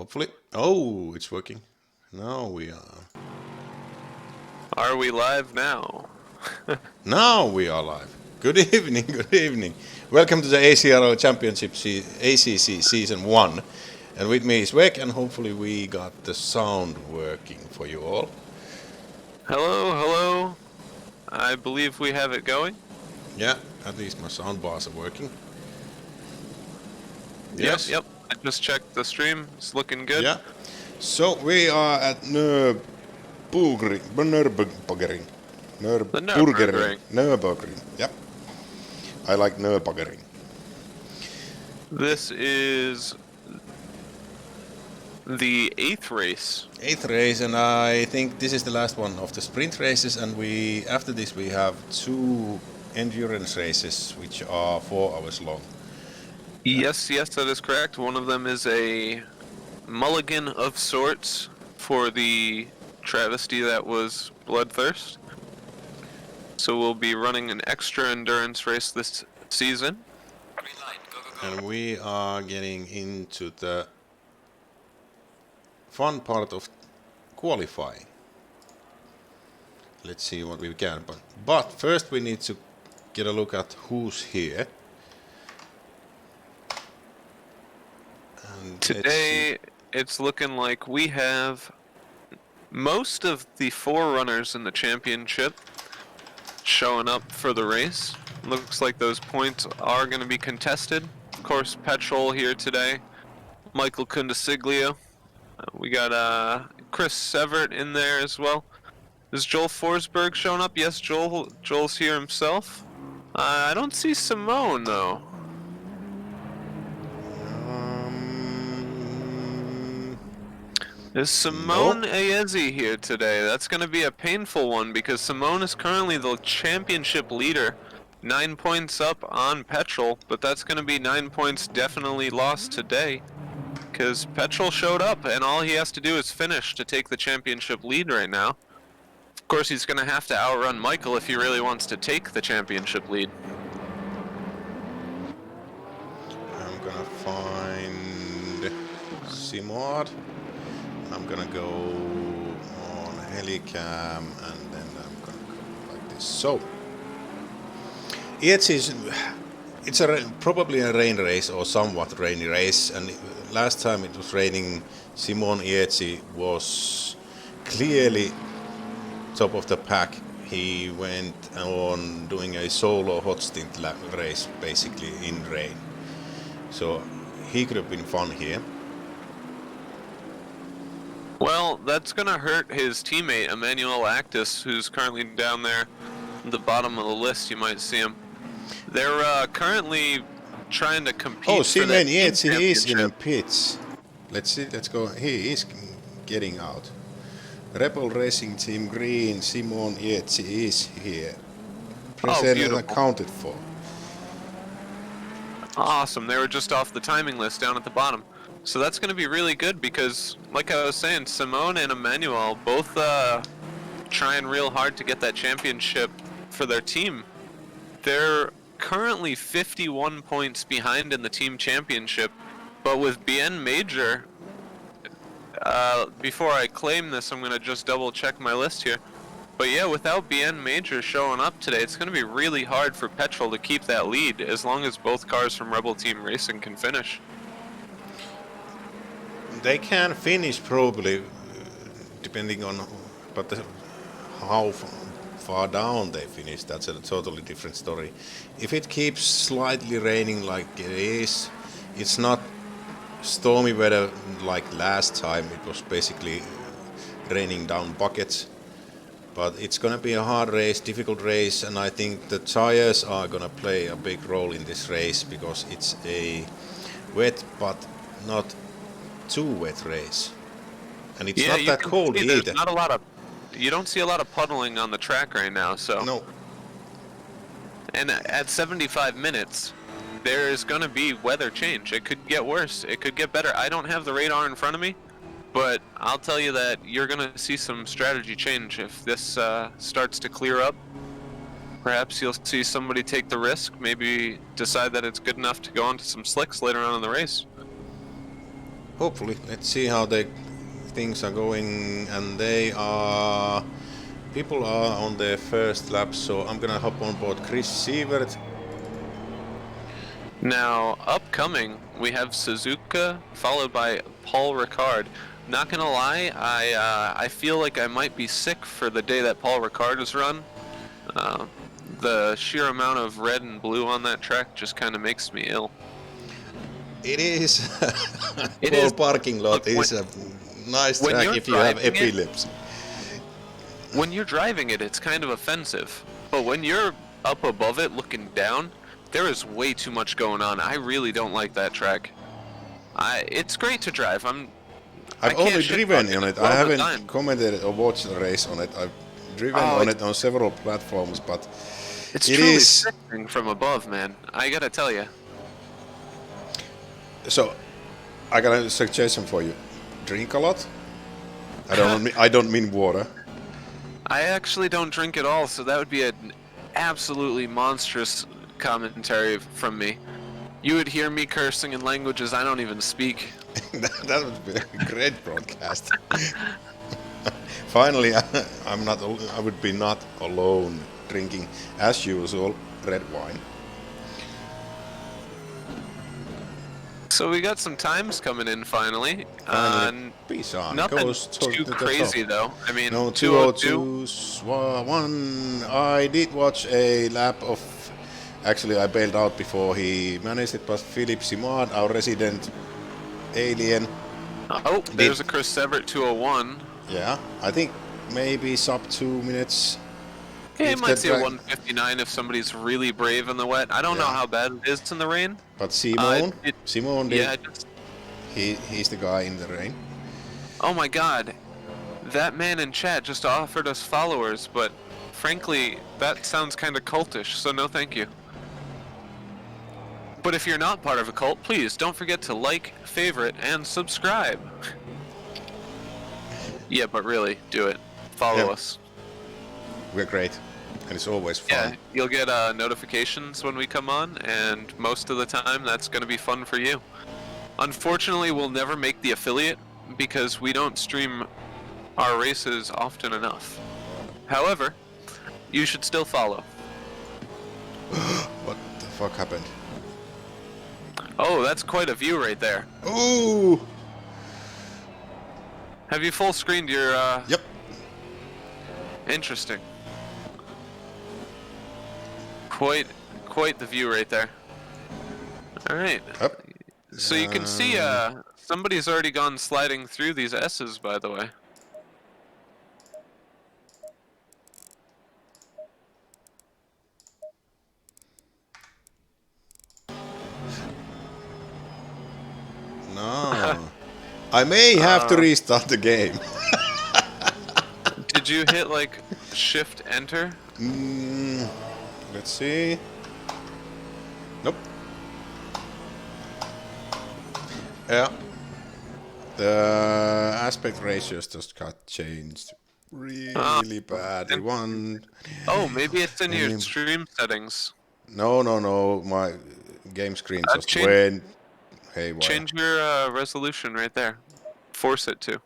Hopefully. Oh, it's working. Now we are. Are we live now? Now we are live. Good evening, good evening. Welcome to the ACRL Championship ACC Season 1. And with me is Vec, and hopefully we got the sound working for you all. Hello, hello. I believe we have it going. Yeah, at least my sound bars are working. Yes. Yep. I just checked the stream. It's looking good. Yeah. So we are at Nurburgring. Nurburgring. Yep. I like Nurburgring. This is the 8th race. 8th race, and I think this is the last one of the sprint races, and after this we have 2 endurance races which are 4 hours long. Yes, that is correct. One of them is a mulligan of sorts for the travesty that was Bloodthirst. So we'll be running an extra endurance race this season. And we are getting into the fun part of qualifying. Let's see what we can. But first we need to get a look at who's here. And today it's looking like we have most of the forerunners in the championship showing up for the race. Looks like those points are going to be contested. Of course, Petrol here today. Michael Kundasiglio. We got Chris Severt in there as well. Is Joel Forsberg showing up? Yes, Joel's here himself. I don't see Simone though. Is Simone Ayezi here today? That's going to be a painful one because Simone is currently the championship leader. 9 points up on Petrol, but that's going to be 9 points definitely lost today. Because Petrol showed up and all he has to do is finish to take the championship lead right now. Of course, he's going to have to outrun Michael if he really wants to take the championship lead. I'm going to find Simard. I'm gonna go on Helicam and then I'm gonna go like this. So it's probably a rain race or somewhat rainy race, and last time it was raining, Simon Ietsi was clearly top of the pack. He went on doing a solo hot stint race basically in rain, so he could have been fun here. Well, that's going to hurt his teammate, Emmanuel Actis, who's currently down there at the bottom of the list. You might see him. They're currently trying to compete for Simon Ietsi is in pits. Let's see, let's go. He is getting out. Rebel Racing Team Green, Simon Ietsi is here. Present and accounted for. Awesome. They were just off the timing list down at the bottom. So that's going to be really good because, like I was saying, Simone and Emmanuel both trying real hard to get that championship for their team. They're currently 51 points behind in the team championship, but with Bien Major, before I claim this, I'm going to just double check my list here. But yeah, without Bien Major showing up today, it's going to be really hard for Petrol to keep that lead as long as both cars from Rebel Team Racing can finish. They can finish probably, depending on, how far down they finish. That's a totally different story. If it keeps slightly raining like it is, it's not stormy weather like last time. It was basically raining down buckets. But it's gonna be a hard race, difficult race, and I think the tires are gonna play a big role in this race because it's a wet but not too wet race, and it's not that cold either. You don't see a lot of puddling on the track right now, so no. And at 75 minutes there is going to be weather change. It could get worse, it could get better. I don't have the radar in front of me, but I'll tell you that you're going to see some strategy change if this starts to clear up. Perhaps you'll see somebody take the risk, maybe decide that it's good enough to go onto some slicks later on in the race. hopefully, let's see how things are going, and people are on their first lap, so I'm gonna hop on board Chris Sievert. Now, upcoming, we have Suzuka, followed by Paul Ricard. Not gonna lie, I feel like I might be sick for the day that Paul Ricard is run. The sheer amount of red and blue on that track just kind of makes me ill. It is It whole is. parking lot Look, is a nice when track you're if you have driving it- epilepsy. When you're driving it, it's kind of offensive. But when you're up above it looking down, there is way too much going on. I really don't like that track. It's great to drive. I I've can't only shit driven talk on it it. all I the haven't time. commented or watched the race on it. I've driven Oh, on it on several platforms, but It's it truly is. sickening from above, man. I gotta tell you. So, I got a suggestion for you. Drink a lot. I don't mean water. I actually don't drink at all, so that would be an absolutely monstrous commentary from me. You would hear me cursing in languages I don't even speak. That would be a great broadcast. Finally, I'm not. I would be not alone drinking, as usual, red wine. So we got some times coming in finally. Finally, Pisan Nothing goes to too the crazy top. though. I mean, No, 202. 202.1. I did watch a lap of. Actually, I bailed out before he managed it, but Philippe Simard, our resident alien. Oh, there's a Chris Severt 201. Yeah, I think maybe sub 2 minutes. Yeah, you If might the see a dra- 159 if somebody's really brave in the wet. I don't know Yeah. how bad it is in the rain. But Simone, It- Simone did. Yeah, just, He's the guy in the rain. oh my god. That man in chat just offered us followers, but frankly, that sounds kind of cultish, so no thank you. But if you're not part of a cult, please don't forget to like, favorite, and subscribe. Yeah, but really, do it. Follow Yeah. us. We're great, and it's always Yeah, fun. you'll get notifications when we come on, and most of the time that's going to be fun for you. Unfortunately, we'll never make the affiliate because we don't stream our races often enough. However, you should still follow. What the fuck happened? Oh, that's quite a view right there. Ooh! Have you full screened your Yep. Interesting. Quite the view right there. All right. Up. So you can see somebody's already gone sliding through these S's, by the way. No. I may have to restart the game. Did you hit like Shift Enter? Let's see. Nope. Yeah. The aspect ratios just got changed really badly. One. Oh, maybe it's in your Um, stream settings. No. My game screen just change- went haywire. Change your resolution right there. Force it to.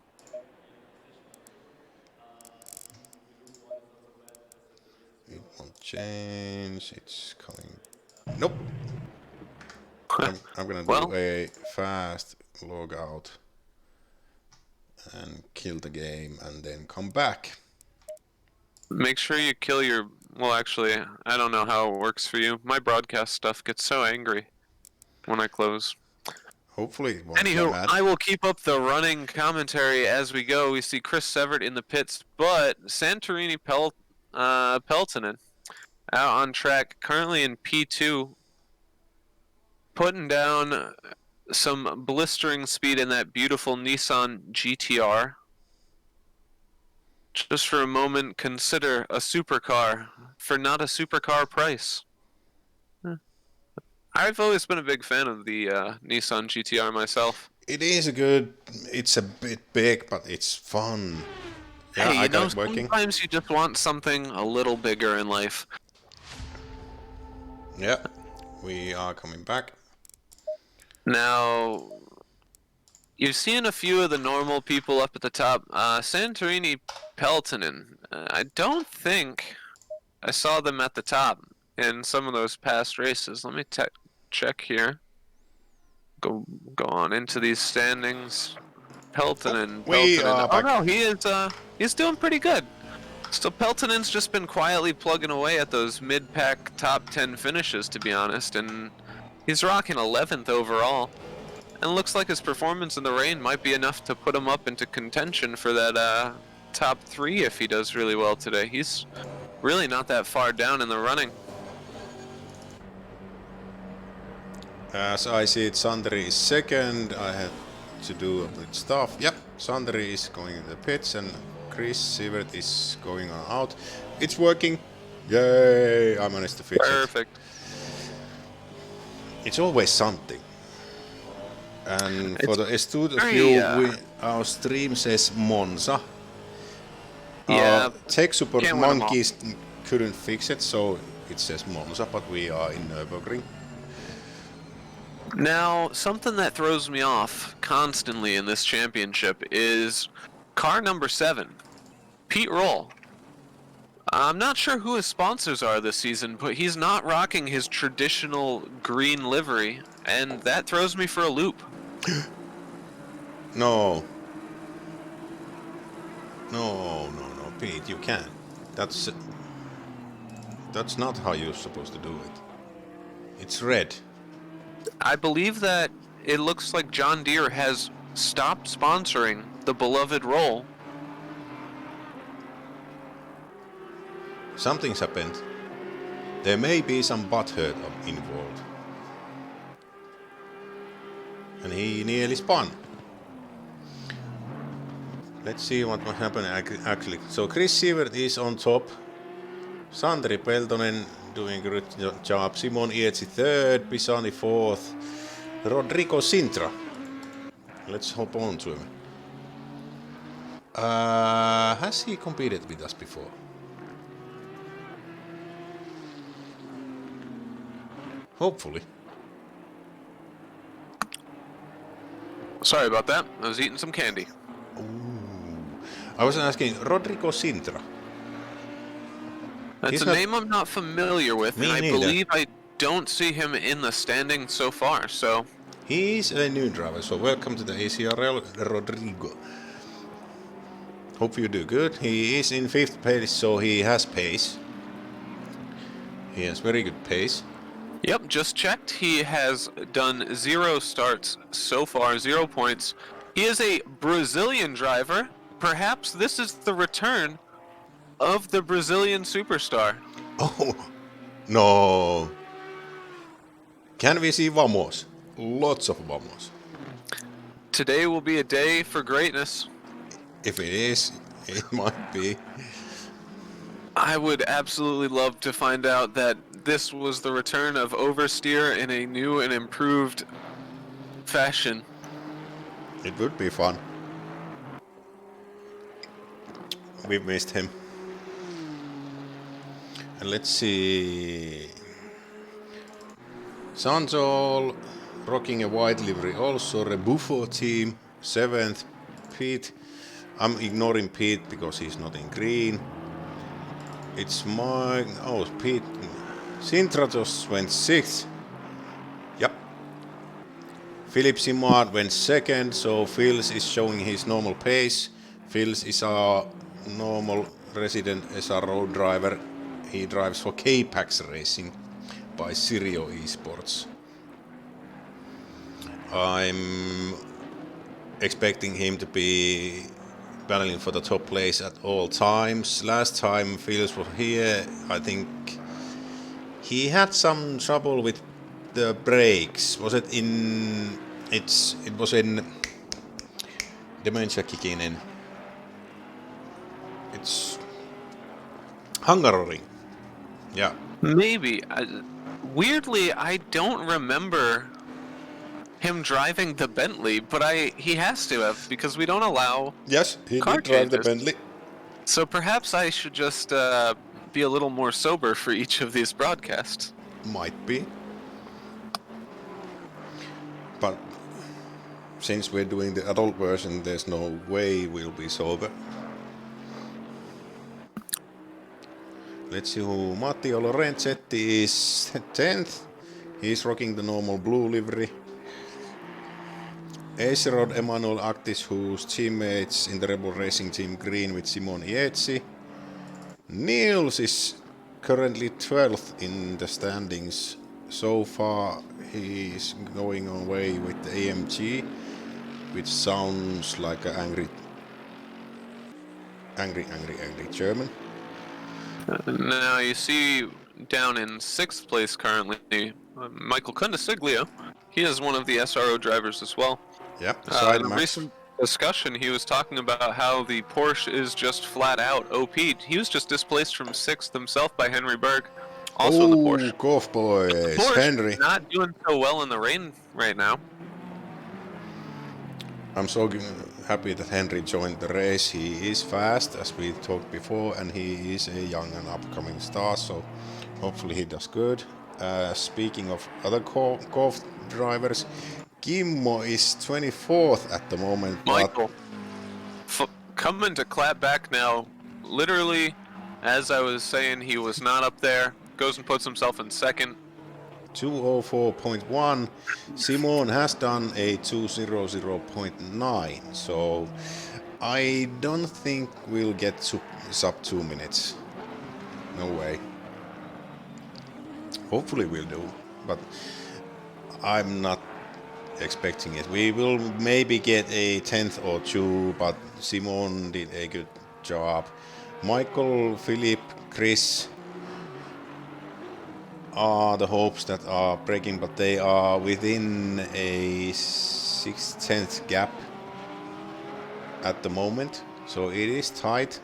It won't change. It's coming. Nope. I'm gonna do Well- a fast log out and kill the game and then come back. Make sure you kill your. Well, actually, I don't know how it works for you. My broadcast stuff gets so angry when I close. Hopefully it won't go Anywho, mad. I will keep up the running commentary as we go. We see Chris Severt in the pits, but Santorini Peltonen out on track, currently in P2, putting down some blistering speed in that beautiful Nissan GTR. Just for a moment, consider a supercar for not a supercar price. I've always been a big fan of the Nissan GTR myself. It is a good. It's a bit big, but it's fun. Yeah, Hey, I you got know, it working. sometimes you just want something a little bigger in life. Yeah, we are coming back. Now, You've seen a few of the normal people up at the top. Santorini, Peltonen. I don't think I saw them at the top in some of those past races. Let me check here. Go on into these standings. We are Peltonen. Oh back. no, he's doing pretty good. So Peltonen's just been quietly plugging away at those mid-pack top 10 finishes, to be honest, and he's rocking 11th overall. And looks like his performance in the rain might be enough to put him up into contention for that top 3 if he does really well today. He's really not that far down in the running. As I see it, Sandri is second. I had to do a bit stuff. Yep, Sandri is going in the pits and Chris Sievert is going on out. It's working. Yay! I managed to fix Perfect. it. It's always something. And for the astute very, few, our stream says Monza. Yeah, Tech support can't win 'em all. monkeys couldn't fix it, so it says Monza, but we are in Nurburgring. Now, something that throws me off constantly in this championship is car number 7, Pete Roll. I'm not sure who his sponsors are this season, but he's not rocking his traditional green livery, and that throws me for a loop. No, Pete, you can't. That's not how you're supposed to do it. It's red. I believe that it looks like John Deere has stopped sponsoring the beloved Roll. Something's happened. There may be some butthurt involved. And he nearly spun. Let's see what will happen actually. So Chris Sievert is on top. Sandri Peltonen doing a good job. Simon Ietsi third. Pisani fourth. Rodrigo Sintra. Let's hop on to him. Has he competed with us before? Hopefully. Sorry about that. I was eating some candy. I was asking Rodrigo Sintra. That's He's a not- name I'm not familiar with, Me and I neither. believe I don't see him in the standings so far, so... He's a new driver, so welcome to the ACRL, Rodrigo. Hope you do good. He is in 5th place, so he has pace. He has very good pace. Yep, just checked. He has done 0 starts so far, 0 points. He is a Brazilian driver. Perhaps this is the return of the Brazilian superstar. Oh, no. Can we see Vamos? Lots of Vamos. Today will be a day for greatness. If it is, it might be. I would absolutely love to find out that this was the return of Oversteer in a new and improved fashion. It would be fun. We missed him. And let's see. Sanzol rocking a white livery also. Rebuffo team 7th. Pete. I'm ignoring Pete because he's not in green. It's Mike. Oh, Pete. Sintra just went 6th. Yep. Philip Simard went 2nd, so Phils is showing his normal pace. Phils is our normal resident SRO driver. He drives for K-Pax Racing by Sirio Esports. I'm expecting him to be battling for the top place at all times. Last time Phils was here, I think he had some trouble with the brakes. Was it in... It was in... Dementia kicking in. It's... Hungaroring. Yeah. Maybe. Weirdly, I don't remember him driving the Bentley, but he has to have, because we don't allow... Yes, he car did drive the changes. Bentley. So perhaps I should just be a little more sober for each of these broadcasts. Might be. But since we're doing the adult version, there's no way we'll be sober. Let's see who Matteo Lorenzetti is 10th. He's rocking the normal blue livery. ACRL Emmanuel Actis, whose teammates in the Rebel Racing Team green with Simon Ietzi. Niels is currently 12th in the standings. So far he's going away with the AMG, which sounds like an angry German. Now you see down in 6th place currently, Michael Condesiglio. He is one of the SRO drivers as well. Yep, In a recent discussion, he was talking about how the Porsche is just flat out OP. He was just displaced from 6th himself by Henry Berg, also in the Porsche. Golf boys, Porsche Henry. Not doing so well in the rain right now. I'm so happy that Henry joined the race. He is fast, as we talked before, and he is a young and upcoming star, so hopefully he does good. Speaking of other golf drivers, Kimmo is 24th at the moment. Michael, coming to clap back now. Literally, as I was saying, he was not up there. Goes and puts himself in 2nd. 204.1. Simon has done a 200.9, so I don't think we'll get sub 2 minutes. No way. Hopefully we'll do, but I'm not expecting it. We will maybe get a 10th or 2, but Simon did a good job. Michael, Philip, Chris are the hopes that are breaking, but they are within a 6/10 gap at the moment, so it is tight.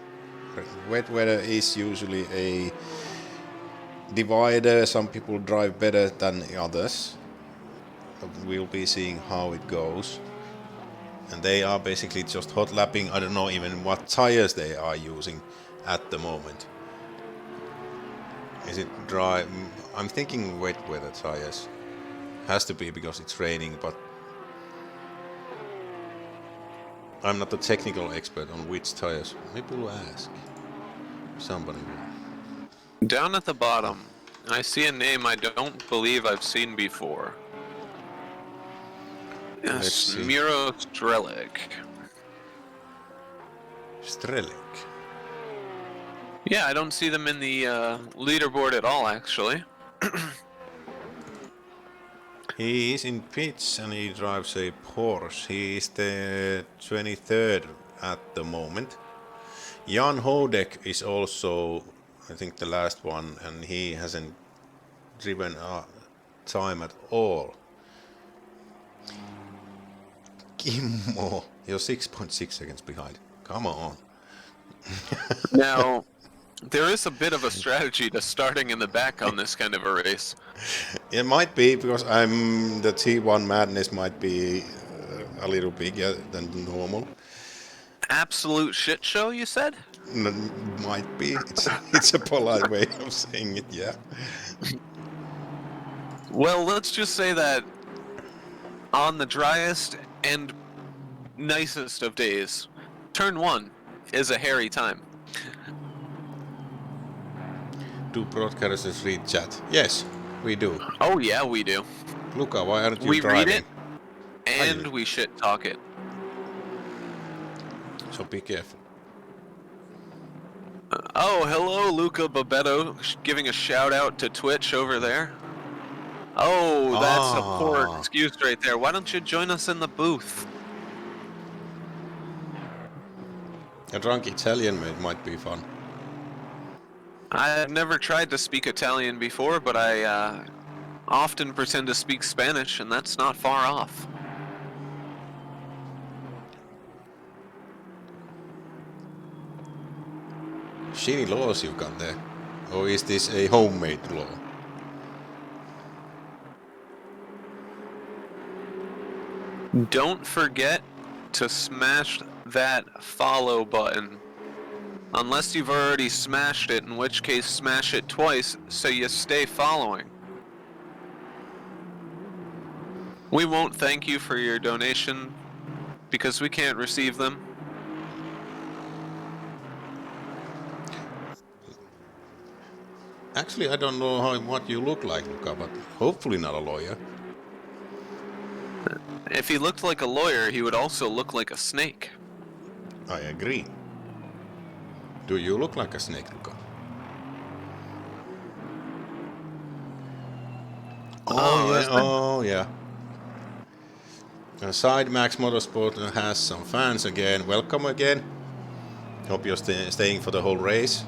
Wet weather is usually a divider. Some people drive better than others, but we'll be seeing how it goes. And they are basically just hot lapping. I don't know even what tires they are using at the moment. Is it dry? I'm thinking wet weather tires. Has to be because it's raining, but I'm not a technical expert on which tires. Maybe we'll ask somebody. Down at the bottom, I see a name I don't believe I've seen before. Yes, Miro Strelic. Strelic. Yeah, I don't see them in the leaderboard at all, actually. He is in pits and he drives a Porsche. He is the 23rd at the moment. Jan Hodek is also, I think, the last one, and he hasn't driven a time at all. Kimmo, you're 6.6 seconds behind. Come on. Now, there is a bit of a strategy to starting in the back on this kind of a race. It might be because the T1 madness might be a little bigger than normal. Absolute shit show, you said? Might be. It's a polite way of saying it, yeah. Well, let's just say that on the driest and nicest of days, turn 1 is a hairy time. Do broadcasters read chat? Yes, we do. Oh yeah, we do. Luca, why aren't you we driving? read it, and we shit talk it. So be careful. Oh, hello, Luca Babetto, giving a shout out to Twitch over there. Oh, that's a poor excuse right there. Why don't you join us in the booth? A drunk Italian might be fun. I've never tried to speak Italian before, but I often pretend to speak Spanish, and that's not far off. Shiny laws you've got there. Or is this a homemade law? Don't forget to smash that follow button. Unless you've already smashed it, in which case smash it twice so you stay following. We won't thank you for your donation because we can't receive them. Actually, I don't know what you look like, Luca, but hopefully not a lawyer. If he looked like a lawyer, he would also look like a snake. I agree. Do you look like a snake, Luca? Oh yeah. Side Max Motorsport has some fans again. Welcome again. Hope you're staying for the whole race.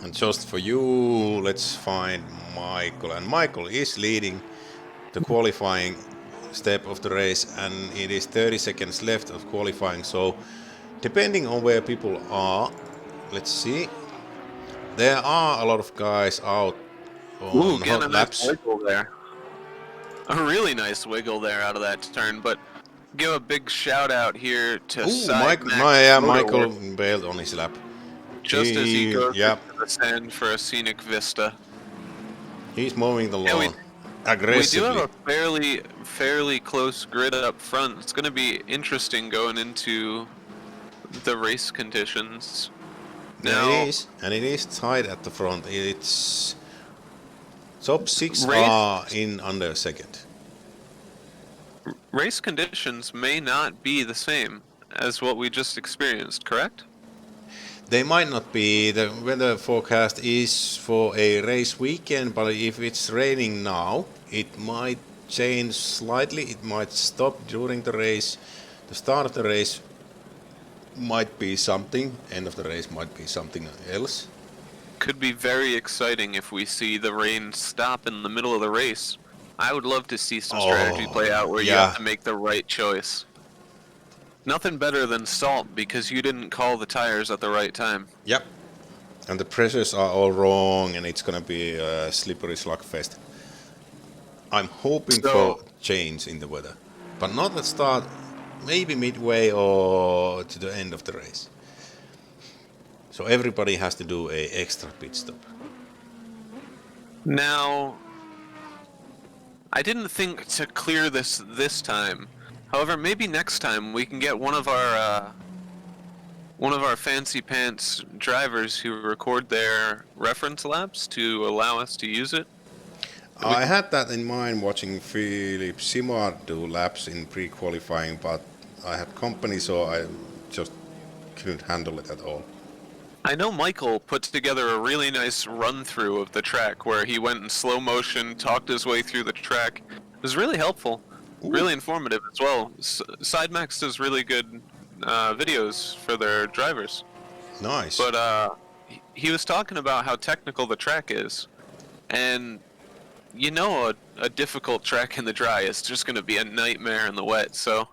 And just for you, let's find Michael. And Michael is leading the qualifying step of the race, and it is 30 seconds left of qualifying. So, depending on where people are, let's see. There are a lot of guys out on Getting a hot nice laps. wiggle there. A really nice wiggle there out of that turn, but give a big shout out here to Side Max Michael Motorworks, bailed on his lap. just as he goes Yep, into the sand for a scenic vista. he's mowing the Yeah, lawn we do aggressively. have a fairly close grid up front. It's going to be interesting going into the race conditions. Now, Yeah, it is, and it is tight at the front. It's top 6 race are in under a second. race conditions may not be the same as what we just experienced, correct? They might not be. The weather forecast is for a race weekend, but if it's raining now, it might change slightly. It might stop during the race. The start of the race might be something, end of the race might be something else. Could be very exciting if we see the rain stop in the middle of the race. I would love to see some strategy play out where you yeah. have to make the right choice. Nothing better than salt because you didn't call the tires at the right time. Yep. And the pressures are all wrong, and it's gonna be a slippery slugfest. I'm hoping for change in the weather, but not at start, maybe midway or to the end of the race. So everybody has to do a extra pit stop. Now, I didn't think to clear this time. However, maybe next time we can get one of our fancy pants drivers who record their reference laps to allow us to use it. I had that in mind watching Philippe Simard do laps in pre-qualifying, but I had company, so I just couldn't handle it at all. I know Michael put together a really nice run-through of the track where he went in slow motion, talked his way through the track. It was really helpful, really informative as well. SideMax does really good videos for their drivers. Nice. But he was talking about how technical the track is. And you know a difficult track in the dry is just going to be a nightmare in the wet. So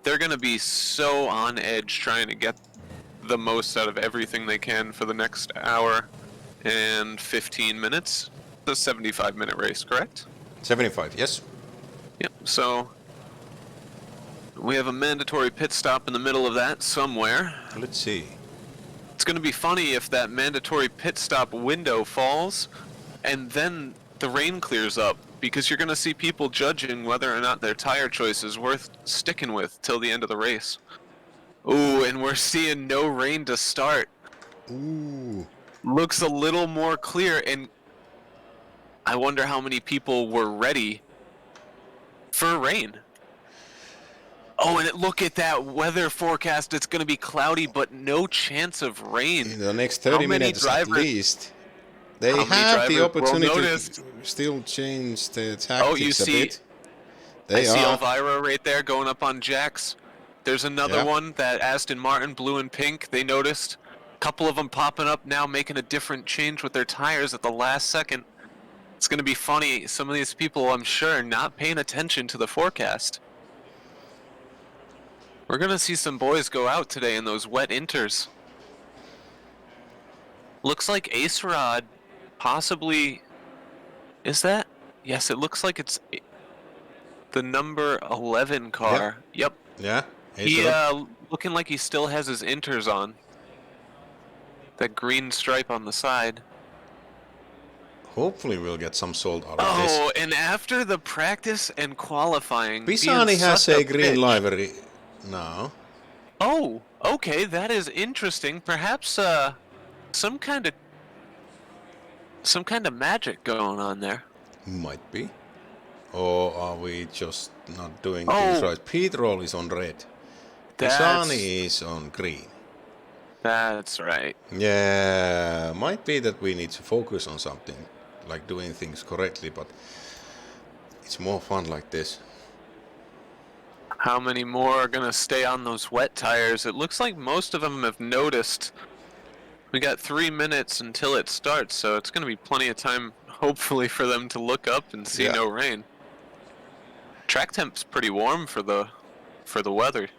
they're going to be so on edge trying to get the most out of everything they can for the next hour and 15 minutes. It's a 75-minute race, correct? 75, yes. Yep. So we have a mandatory pit stop in the middle of that somewhere. Let's see. It's going to be funny if that mandatory pit stop window falls and then the rain clears up, because you're going to see people judging whether or not their tire choice is worth sticking with till the end of the race. Ooh, and we're seeing no rain to start. Ooh. Looks a little more clear, and I wonder how many people were ready for rain. Oh, and look at that weather forecast. It's going to be cloudy, but no chance of rain. In the next 30 minutes at least. They have the opportunity to still change the tactics a bit. I see Elvira right there going up on Jax. There's another one that Aston Martin, blue and pink. They noticed a couple of them popping up now, making a different change with their tires at the last second. It's going to be funny. Some of these people, I'm sure, are not paying attention to the forecast. We're going to see some boys go out today in those wet inters. Looks like ACRL possibly... Is that? Yes, it looks like it's the number 11 car. Yep. Yeah. He looking like he still has his inters on. That green stripe on the side. Hopefully we'll get some salt out of this. Oh, and after the practice and qualifying, Pisani has a green livery. now. Oh, okay, that is interesting. Perhaps some kind of magic going on there. Might be. Or are we just not doing things Oh, right? Petrol is on red. that's Pisani is on green. right. Yeah, might be that we need to focus on something, like doing things correctly, but it's more fun like this. How many more are gonna stay on those wet tires? It looks like most of them have noticed. We got 3 minutes until it starts, so it's gonna be plenty of time, hopefully, for them to look up and see Yeah. no rain. Track temp's pretty warm for the weather.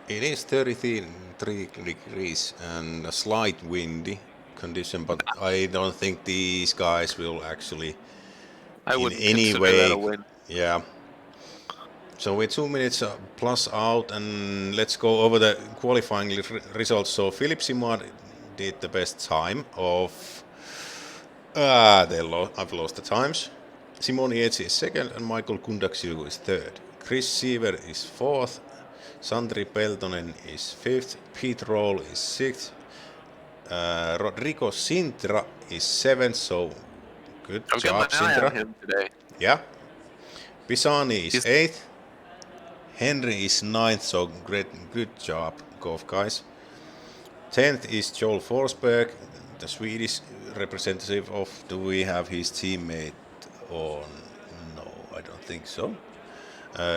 It is 33 degrees and a slight windy condition, but I don't think these guys will actually I in wouldn't any consider that a way. win. Yeah. So we're 2 minutes plus out, and let's go over the qualifying results. So Philip Simard did the best time of. I've lost the times. Simon Yates is second, and Michael Kundaksilu is third. Chris Siever is fourth. Sandri Peltonen is fifth. Pete Roll is sixth. Rodrigo Sintra is seventh. So good I've got job, my eye on Sintra. him today. Yeah. Pisani is He's- 8th. Henry is 9th, so good job, golf guys. 10th is Joel Forsberg, the Swedish representative of. Do we have his teammate on? No, I don't think so.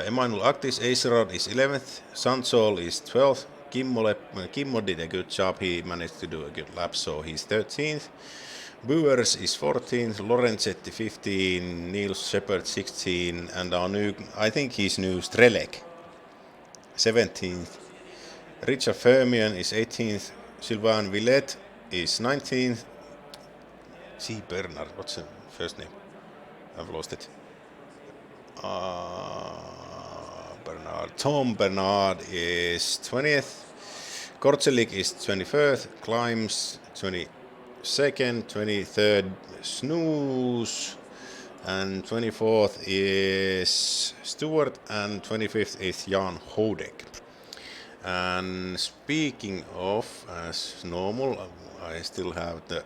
Emmanuel Actis Acerod is 11th. Sansol is 12th. Kimmo did a good job. He managed to do a good lap, so he's 13th. Bowers is 14th, Lorenzetti 15, Niels Shepard 16, and our new, I think he's new, Strelek 17th. Richard Fermion is 18th, Sylvain Villette is 19th. C. Bernard, what's the first name? I've lost it. Bernard. Tom Bernard is 20th. Korcelik is 21st. Climbs 22nd. 23rd Snooze. And 24th is Stewart. And 25th is Jan Hodek. And speaking of, as normal, I still have the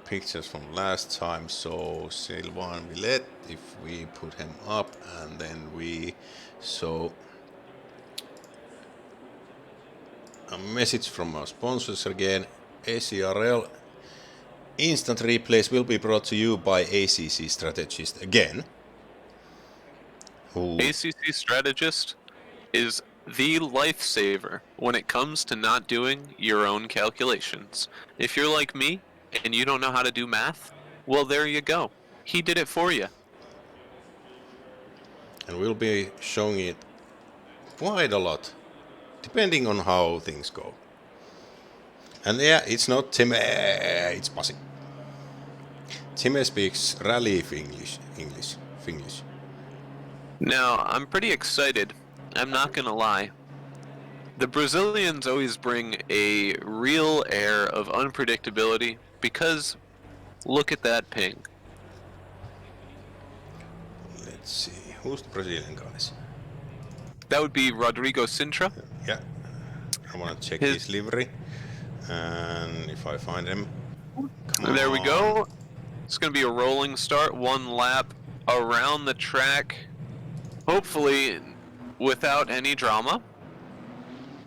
pictures from last time. So Sylvain Villette, if we put him up, and then we saw a message from our sponsors again. ACRL instant replays will be brought to you by ACC strategist again. Who ACC strategist is the lifesaver when it comes to not doing your own calculations. If you're like me and you don't know how to do math, well, there you go. He did it for you. and we'll be showing it quite a lot, depending on how things go. And yeah, it's not Tim, it's Pasi. Tim speaks rally Finglish. Now, I'm pretty excited. I'm not gonna lie. The Brazilians always bring a real air of unpredictability because look at that ping. Let's see, who's the Brazilian guys? That would be Rodrigo Sintra. Yeah, I want to check His- his livery, and if I find him, There we go. It's going to be a rolling start, one lap around the track, hopefully without any drama.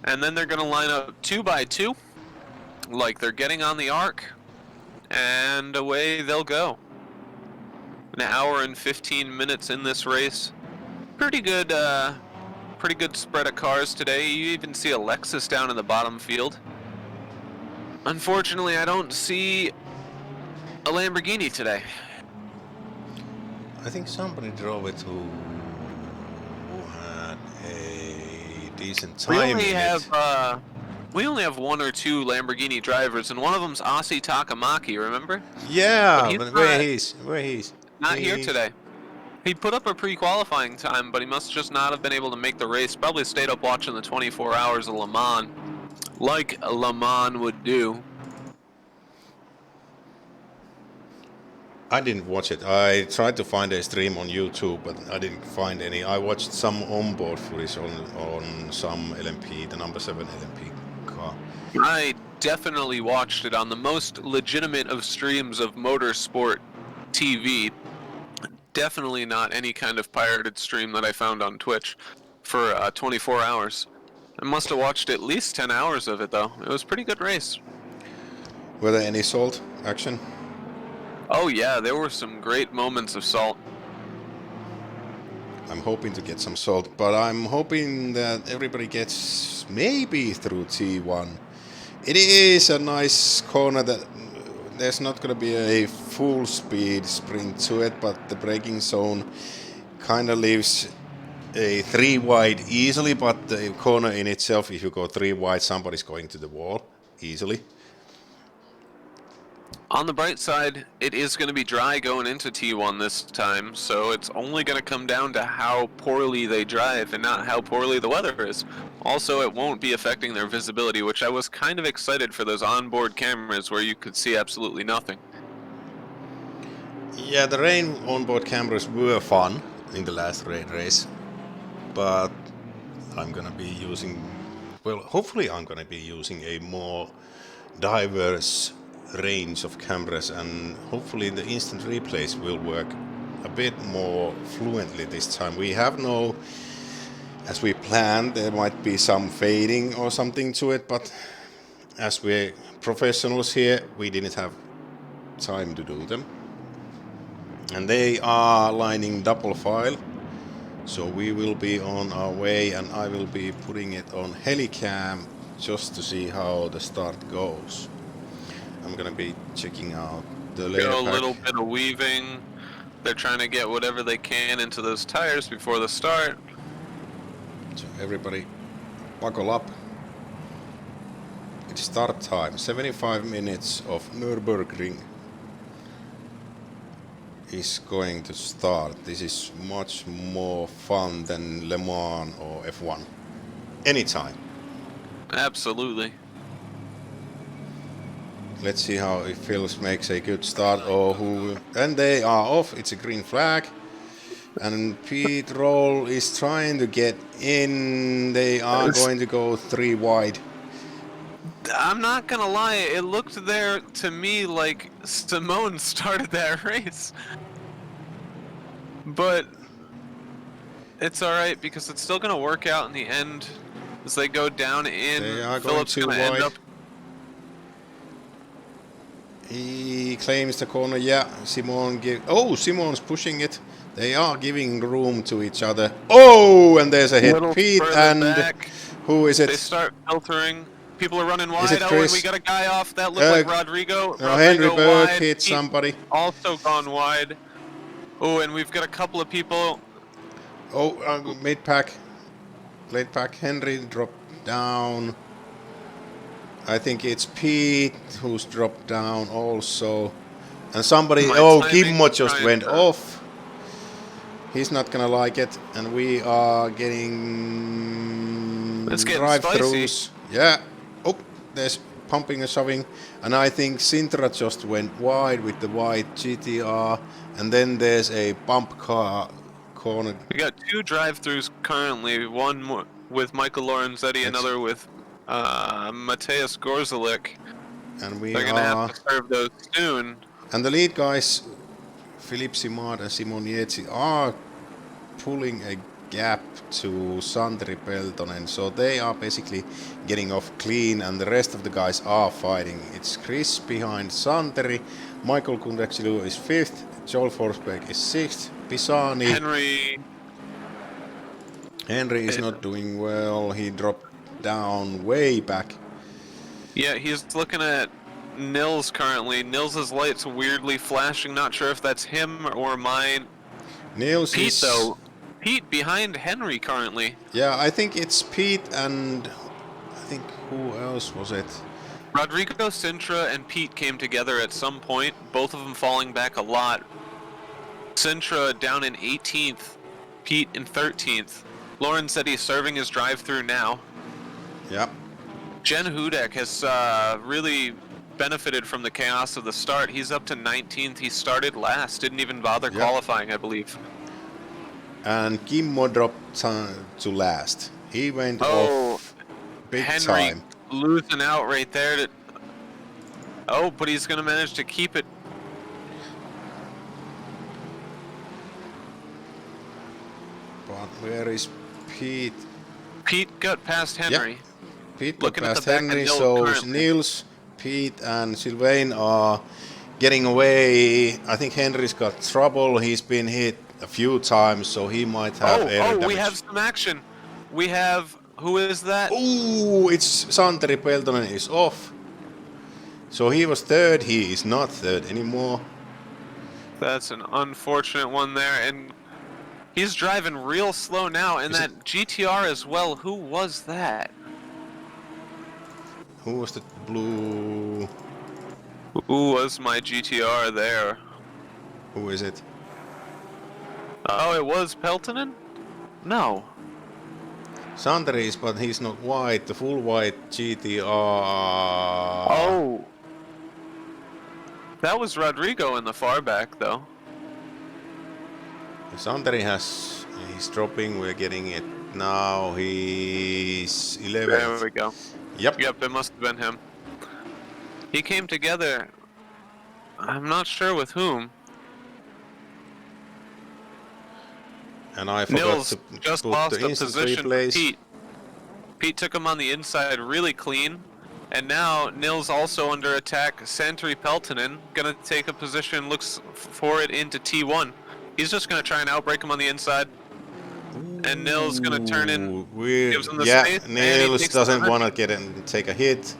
And then they're going to line up 2 by 2, like they're getting on the arc, and away they'll go. An hour and 15 minutes in this race. Pretty good spread of cars today. You even see a Lexus down in the bottom field. Unfortunately, I don't see a Lamborghini today. I think somebody drove it who had a decent time. We only have 1 or 2 Lamborghini drivers, and one of them's Asi Takamaki. Remember? Yeah, But but he's where he's Not here today. He put up a pre-qualifying time, but he must just not have been able to make the race. Probably stayed up watching the 24 hours of Le Mans, like Le Mans would do. I didn't watch it. I tried to find a stream on YouTube, but I didn't find any. I watched some onboard footage on some LMP, the number 7 LMP car. I definitely watched it on the most legitimate of streams of motorsport TV. Definitely not any kind of pirated stream that I found on Twitch for 24 hours. I must have watched at least 10 hours of it, though. It was a pretty good race. Were there any salt action? Oh yeah, there were some great moments of salt. I'm hoping to get some salt, but I'm hoping that everybody gets maybe through T1. It is a nice corner that there's not going to be a full speed sprint to it, but the braking zone kind of leaves a 3 wide easily, but the corner in itself, if you go 3 wide, somebody's going to the wall easily. On the bright side, it is going to be dry going into T1 this time, so it's only going to come down to how poorly they drive and not how poorly the weather is. Also, it won't be affecting their visibility, which I was kind of excited for those onboard cameras where you could see absolutely nothing. Yeah, the rain onboard cameras were fun in the last race, but I'm gonna be using, well, hopefully I'm gonna be using a more diverse range of cameras, and hopefully the instant replays will work a bit more fluently this time. We have no, as we planned, there might be some fading or something to it, but as we're professionals here, we didn't have time to do them. And they are lining double file, so we will be on our way, and I will be putting it on helicam just to see how the start goes. I'm gonna be checking out the layer A pack. little bit of weaving. They're trying to get whatever they can into those tires before the start. So everybody buckle up. It's start time. 75 minutes of Nurburgring is going to start. This is much more fun than Le Mans or F1. Anytime. Absolutely. Let's see how if Phils makes a good start or who. And they are off. It's a green flag. And Pete Roll is trying to get in. They are going to go 3 wide. I'm not gonna lie, it looked there to me like Simone started that race. But it's alright because it's still gonna work out in the end as they go down in. They are going Philip's too gonna end wide. up. He claims the corner. Yeah, Simon give. Oh, Simon's pushing it. They are giving room to each other. Oh, and there's a hit. Little Pete further and back. who is it? They start filtering. People are running Is it wide. Oh, and Chris? we got a guy off that looked like Rodrigo. No, Henry Rodrigo Berg wide. hit Pete somebody. Also gone wide. Oh, and we've got a couple of people. Oh, mid pack, late pack. Henry dropped down. I think it's Pete who's dropped down also. And somebody, My timing Kimmo just trying went to- off. He's not gonna like it. And we are getting It's getting drive-throughs. Yeah. Oh, there's pumping and shoving. And I think Sintra just went wide with the white GTR. And then there's a bump car corner. We got 2 drive-throughs currently. One with Michael Lorenzetti, another with Mateusz Gorzelik. And we They're gonna are. have to serve those soon. And the lead guys, Philippe Simard and Simon Yates, are pulling a gap to Santeri Peltonen, so they are basically getting off clean, and the rest of the guys are fighting. It's Chris behind Santeri, Michael Kundexilu is 5th, Joel Forsberg is 6th, Pisani. Henry is not doing well, he dropped down way back. Yeah, he's looking at Nils currently. Nils' light's weirdly flashing. Not sure if that's him or mine. Niels Pete, is... though. Pete behind Henry currently. Yeah, I think it's Pete and... I think who else was it? Rodrigo Sintra and Pete came together at some point, both of them falling back a lot. Sintra down in 18th, Pete in 13th. Lorenzetti serving his drive-through now. Yeah. Jen Hudek has really benefited from the chaos of the start. He's up to 19th. He started last. Didn't even bother qualifying, I believe. And Kimmo dropped to last. He went Oh, off big Henry time. losing out right there. Oh, but he's going to manage to keep it. But where is Pete? Pete got past Henry. Pete got Looking at past the back of Henry, Nils so currently. Nils, Pete and Sylvain are getting away. I think Henry's got trouble. He's been hit a few times, so he might have air damage. We have some action. We have, who is that? Ooh, it's Santeri Peltonen is off. So he was third, he is not third anymore. That's an unfortunate one there, and he's driving real slow now, and that GTR as well. Who was that? Who was the blue? Who was my GTR there? Who is it? Oh, it was Peltonen? No. Santeri is, but he's not white. The full white GTR. Oh. That was Rodrigo in the far back, though. Santeri has. He's dropping. We're getting it now. He's 11th. There we go. Yep. Yep, it must have been him. He came together. I'm not sure with whom. And I forgot Nils to just put lost the a instant position to replays. Pete. Pete took him on the inside really clean. And now Nils also under attack. Santeri Peltonen gonna take a position, looks for it into T1. He's just gonna try and outbreak him on the inside. And Nils gonna turn in. Gives him the space, and he Nils takes the doesn't run. want to get and take a hit.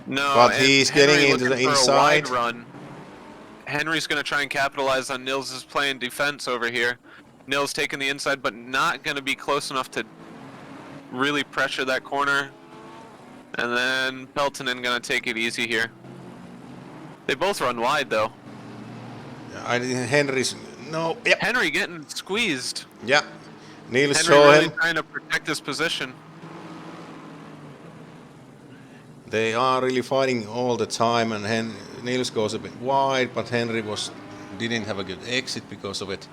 No, But and he's Henry getting into looking the for inside. A wide run. Henry's gonna try and capitalize on Nils' playing defense over here. Nils taking the inside, but not gonna be close enough to really pressure that corner. And then Peltonen gonna take it easy here. They both run wide though. Henry's no. Yep. Henry getting squeezed. Yeah. Nils Henry saw really him. trying to protect his position. They are really fighting all the time, and Nils goes a bit wide, but Henry didn't have a good exit because of it.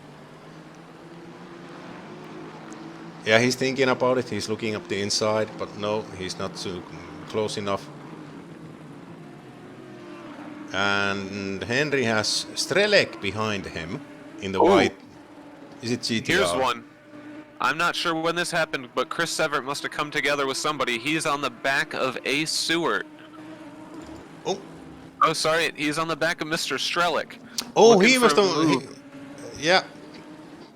Yeah, he's thinking about it. He's looking up the inside, but no, he's not too close enough. And Henry has Strelek behind him in the white. Is it GTR? Here's one. I'm not sure when this happened, but Chris Severt must have come together with somebody. He's on the back of A. Seward. Oh. Oh, sorry. He's on the back of Mr. Strelick. Oh, Looking he was for a the. move. Yeah.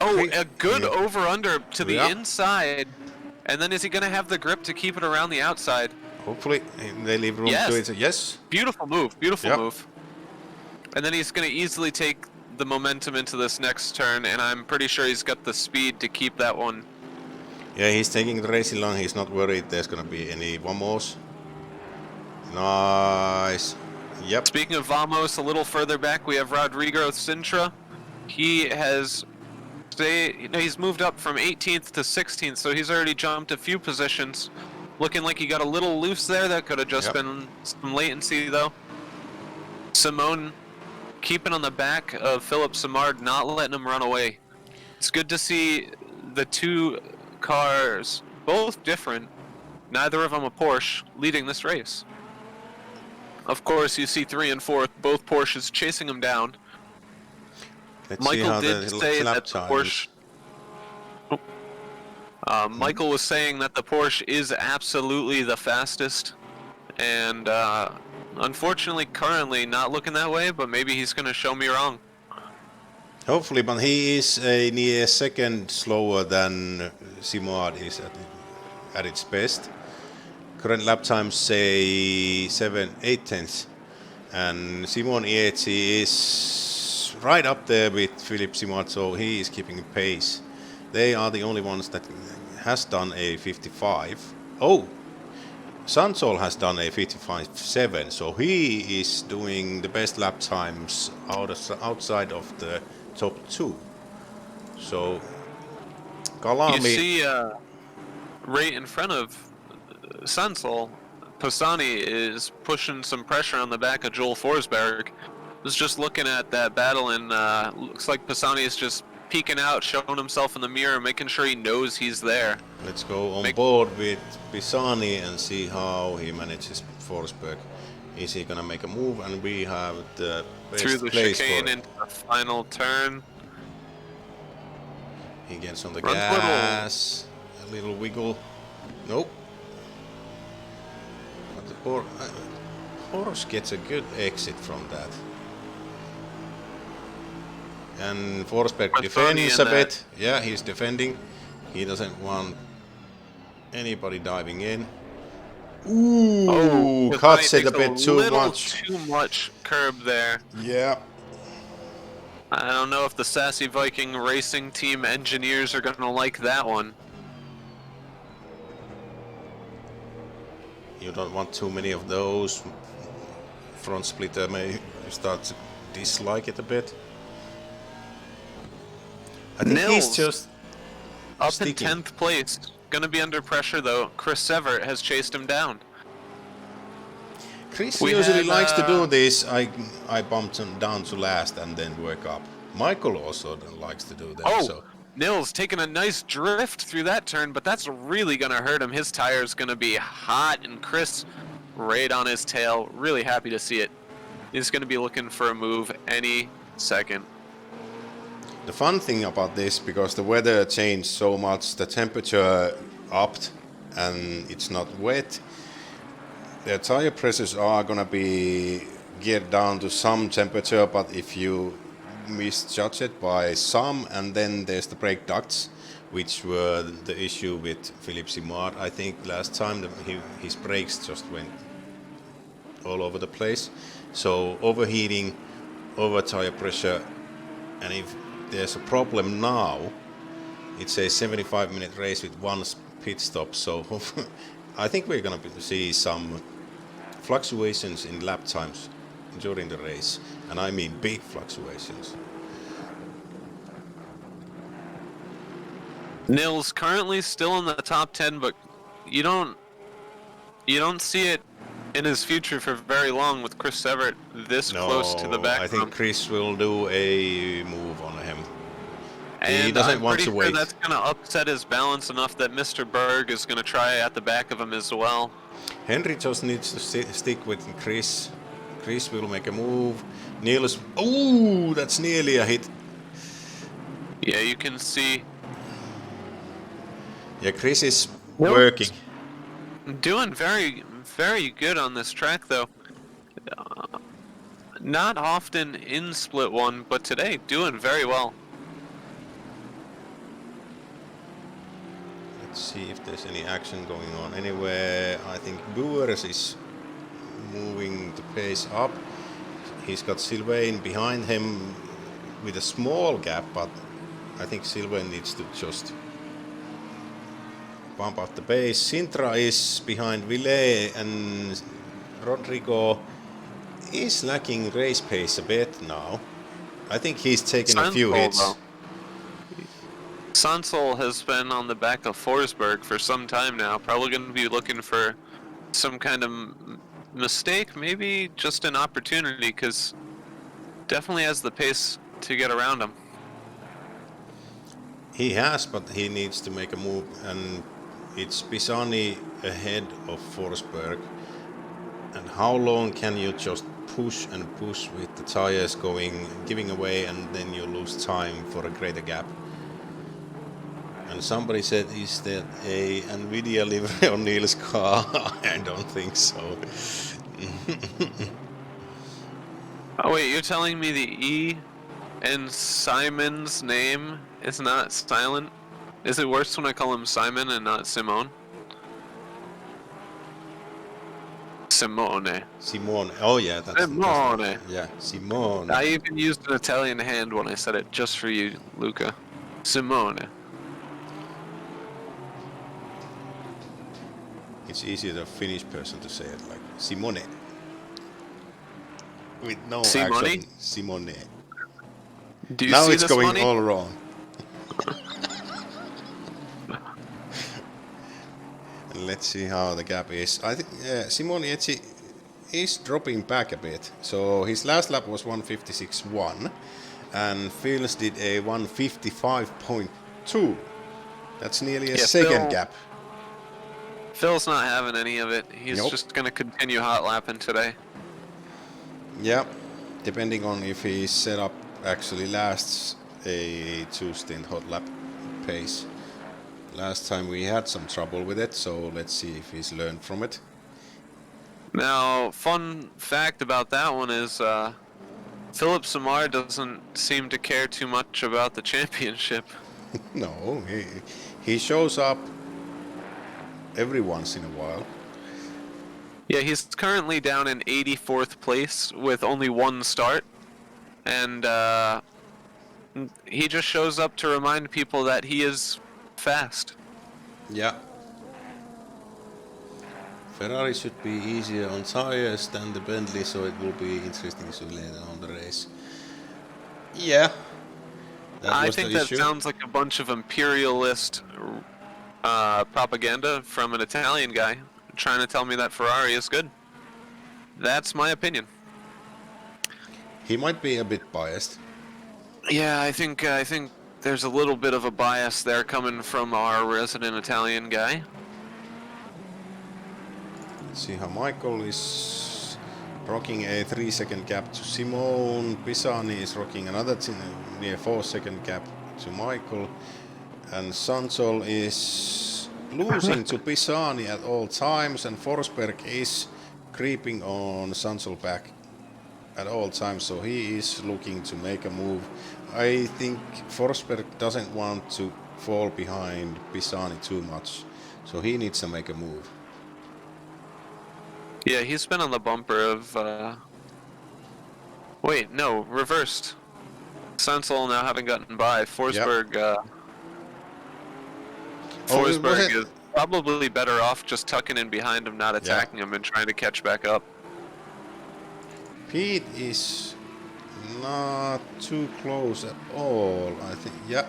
Oh, a good Yeah. over-under to the Yeah. inside. And then is he going to have the grip to keep it around the outside? Hopefully they leave room Yes. to it. Yes. Beautiful move. Beautiful Yep. move. And then he's going to easily take the momentum into this next turn, and I'm pretty sure he's got the speed to keep that one. Yeah, he's taking the racing line. He's not worried there's gonna be any Vamos. Nice. Yep. Speaking of Vamos, a little further back, we have Rodrigo Sintra. He has he's moved up from 18th to 16th, so he's already jumped a few positions. Looking like he got a little loose there. That could have just been some latency, though. Simone keeping on the back of Philip Simard, not letting him run away. It's good to see the two cars, both different, neither of them a Porsche, leading this race. Of course, you see 3 and 4, both Porsches chasing him down. Let's see Michael how did the say lap that the times. Porsche. Michael was saying that the Porsche is absolutely the fastest, and unfortunately, currently not looking that way. But maybe he's going to show me wrong. Hopefully, but he is a near second slower than Simard is at its best. Current lap times say 8 tenths, and Simon Ietzi is right up there with Philip Simard, so he is keeping pace. They are the only ones that has done a 55. Oh, Sansol has done a 55.7, so he is doing the best lap times outside of the top 2. So Kalami. You see, right in front of Sansol, Pisani is pushing some pressure on the back of Joel Forsberg. Was just looking at that battle, and looks like Pisani is just peeking out, showing himself in the mirror, making sure he knows he's there. Let's go on board with Pisani and see how he manages Forsberg. Is he gonna make a move? And we have the best Through the place chicane for it. into the final turn. He gets on the Runs gas. A little wiggle. Nope. But the horse gets a good exit from that. And Forsberg Pisani defends a in bit. Yeah, he's defending. He doesn't want anybody diving in. Ooh, Pisani cuts it a takes bit too little much. Too much curb there. Yeah. I don't know if the Sassy Viking racing team engineers are gonna like that one. You don't want too many of those. Front splitter may start to dislike it a bit. I think he's Nils just up sticking. in 10th place. Gonna be under pressure though. Chris Severt has chased him down. Chris We usually have, likes to do this. I bumped him down to last and then work up. Michael also likes to do that. Oh, So Nils taking a nice drift through that turn, but that's really gonna hurt him. His tire's gonna be hot, and Chris right on his tail. Really happy to see it. He's gonna be looking for a move any second. the fun thing about this, because the weather changed so much, the temperature upped and it's not wet. The tire pressures are gonna be geared down to some temperature, but if you misjudge it by some, and then there's the brake ducts, which were the issue with Philippe Simard. I think last time his brakes just went all over the place. So overheating, over tire pressure, and if there's a problem now, it's a 75-minute race with one pit stop. So I think we're gonna see some fluctuations in lap times during the race, and I mean big fluctuations. Nils currently still in the top 10, but you don't see it in his future for very long with Chris Severt this close to the back. I think Chris will do a move on him. And He doesn't I'm want pretty to wait. Sure that's going to upset his balance enough that Mr. Berg is going to try at the back of him as well. Henry just needs to stick with Chris. Chris will make a move. Niels, oh, that's nearly a hit. Yeah, you can see. Yeah, Chris is working. Doing very, very good on this track, though. Not often in Split 1, but today doing very well. Let's see if there's any action going on anywhere. I think Brewers is moving the pace up. He's got Sylvain behind him with a small gap, but I think Sylvain needs to just bump up the pace. Sintra is behind Ville, and Rodrigo is lacking race pace a bit now. I think he's taken a few hits. Sansol has been on the back of Forsberg for some time now. Probably going to be looking for some kind of mistake, maybe just an opportunity, because definitely has the pace to get around him. He has, but he needs to make a move, and it's Pisani ahead of Forsberg. And how long can you just push and push with the tires giving away, and then you lose time for a greater gap? And somebody said, is that a NVIDIA livery on Neil's car? I don't think so. Oh wait, you're telling me the E in Simon's name is not silent? Is it worse when I call him Simon and not Simone? Simone. Simone. Oh yeah, that's Simone. Yeah, Simone. I even used an Italian hand when I said it, just for you, Luca. Simone. It's easier for a Finnish person to say it like Simone. With no Simone? action. Simone. Do you Now see it's this going money? all wrong. Let's see how the gap is. I think Simonietti is dropping back a bit. So his last lap was 156.1 and Phil's did a 155.2. That's nearly a second gap. Phil's not having any of it. He's just going to continue hot lapping today. Yeah, depending on if his setup actually lasts a 2-stint hot lap pace. Last time we had some trouble with it, so let's see if he's learned from it. Now, fun fact about that one is Philip Samar doesn't seem to care too much about the championship. No, he shows up every once in a while. Yeah, he's currently down in 84th place with only one start. And he just shows up to remind people that he is fast. Yeah. Ferrari should be easier on tires than the Bentley, so it will be interesting to see later on the race. Yeah. I think that sounds like a bunch of imperialist propaganda from an Italian guy trying to tell me that Ferrari is good. That's my opinion. He might be a bit biased. Yeah, I think there's a little bit of a bias there coming from our resident Italian guy. Let's see how Michael is rocking a 3-second gap to Simone. Pisani is rocking another near 4-second gap to Michael. And Sansol is losing to Pisani at all times, and Forsberg is creeping on Sansol back at all times, so he is looking to make a move. I think Forsberg doesn't want to fall behind Pisani too much, so he needs to make a move. Yeah, he's been on the bumper of... Wait, no, reversed. Sansol now having gotten by. Forsberg... Yep. Forsberg is probably better off just tucking in behind him, not attacking him, and trying to catch back up. Pete is not too close at all, I think. Yeah,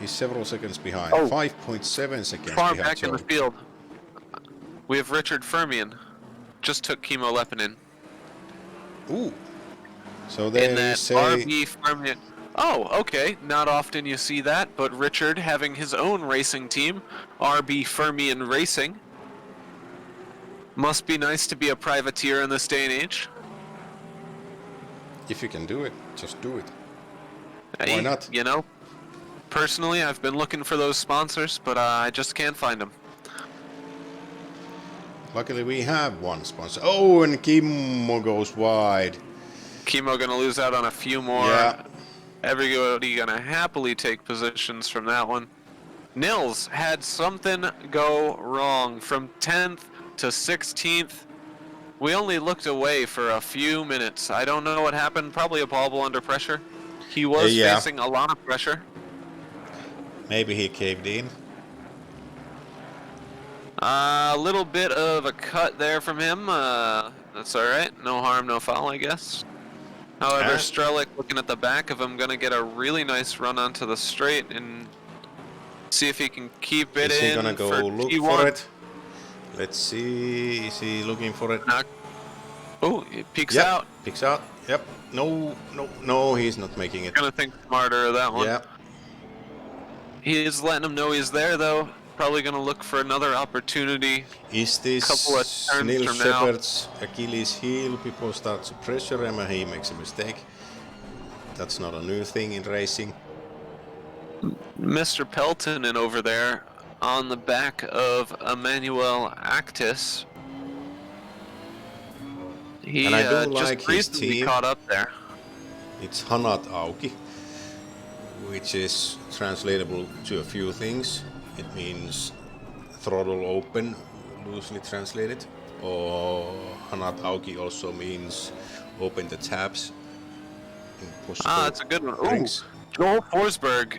he's several seconds behind. 5.7 seconds far behind. Back in the field, we have Richard Fermion. Just took Chemo Lepinin. Ooh. So there is a... RB Fermion. Oh, okay. Not often you see that, but Richard having his own racing team, RB Fermion Racing. Must be nice to be a privateer in this day and age. If you can do it, just do it. Hey, why not? You know, personally, I've been looking for those sponsors, but I just can't find them. Luckily, we have one sponsor. Oh, and Kimmo goes wide. Chemo gonna lose out on a few more. Yeah. Everybody gonna happily take positions from that one. Nils had something go wrong from 10th to 16th. We only looked away for a few minutes. I don't know what happened. Probably a bobble under pressure. He was facing a lot of pressure. Maybe he caved in. A little bit of a cut there from him. That's all right. No harm, no foul, I guess. However, Strelick, looking at the back of him, gonna get a really nice run onto the straight and see if he can keep it in. Is he gonna go look T1. for it? Let's see. Is he looking for it? Oh, it peeks out. Peeks out. Yep. No, he's not making it. Gonna think smarter of that one. Yeah. He's letting him know he's there, though. Probably gonna look for another opportunity. Is this couple of turns Neil from Shepard's Achilles heel? People start to pressure him and he makes a mistake. That's not a new thing in racing. Mr. Peltonen over there on the back of Emmanuel Actis. He And I do just like his recently team. caught up there. It's Hanat Auki, which is translatable to a few things. It means throttle open, loosely translated. Or Hanat Auki also means open the tabs. That's a good one. Ooh, Joel Forsberg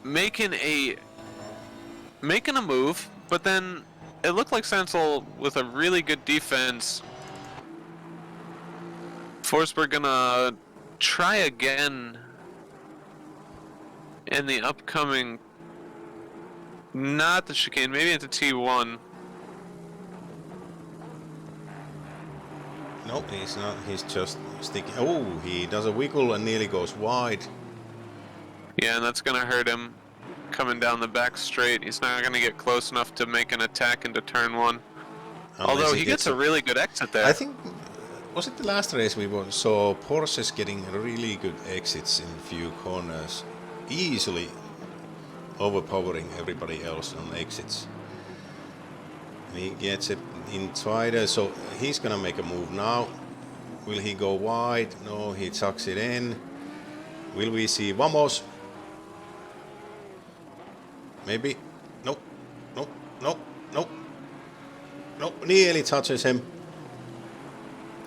making a move, but then it looked like Sansol with a really good defense. Forsberg gonna try again in the upcoming, not the chicane, maybe into T1. No, he's not. He's just sticking. Oh, he does a wiggle and nearly goes wide. Yeah, and that's going to hurt him coming down the back straight. He's not going to get close enough to make an attack into turn 1. Unless Although he gets a really good exit there. I think, was it the last race we saw Porsches getting really good exits in few corners, easily overpowering everybody else on exits. And he gets it in tighter, so he's gonna make a move now. Will he go wide? No, he tucks it in. Will we see Vamos? Maybe. Nope. Nope. Nope. Nope. Nope. Nearly touches him.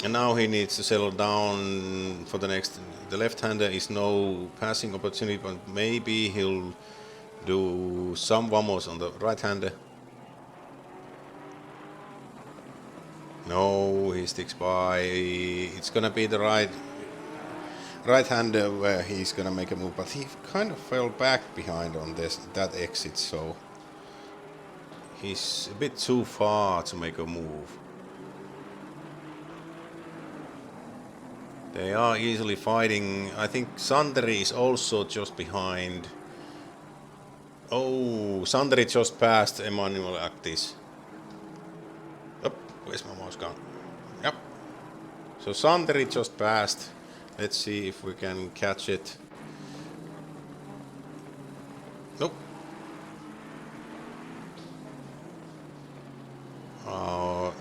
And now he needs to settle down for the next. The left-hander is no passing opportunity, but maybe he'll do some Vamos on the right-hander. No, he sticks by. It's gonna be the right-hander where he's gonna make a move, but he kind of fell back behind on that exit, so he's a bit too far to make a move. They are easily fighting. I think Sanderi is also just behind. Oh, Sanderi just passed Emmanuel Actis. Oh, where's my mouse gone? Yep. So Sanderi just passed. Let's see if we can catch it. Nope. Our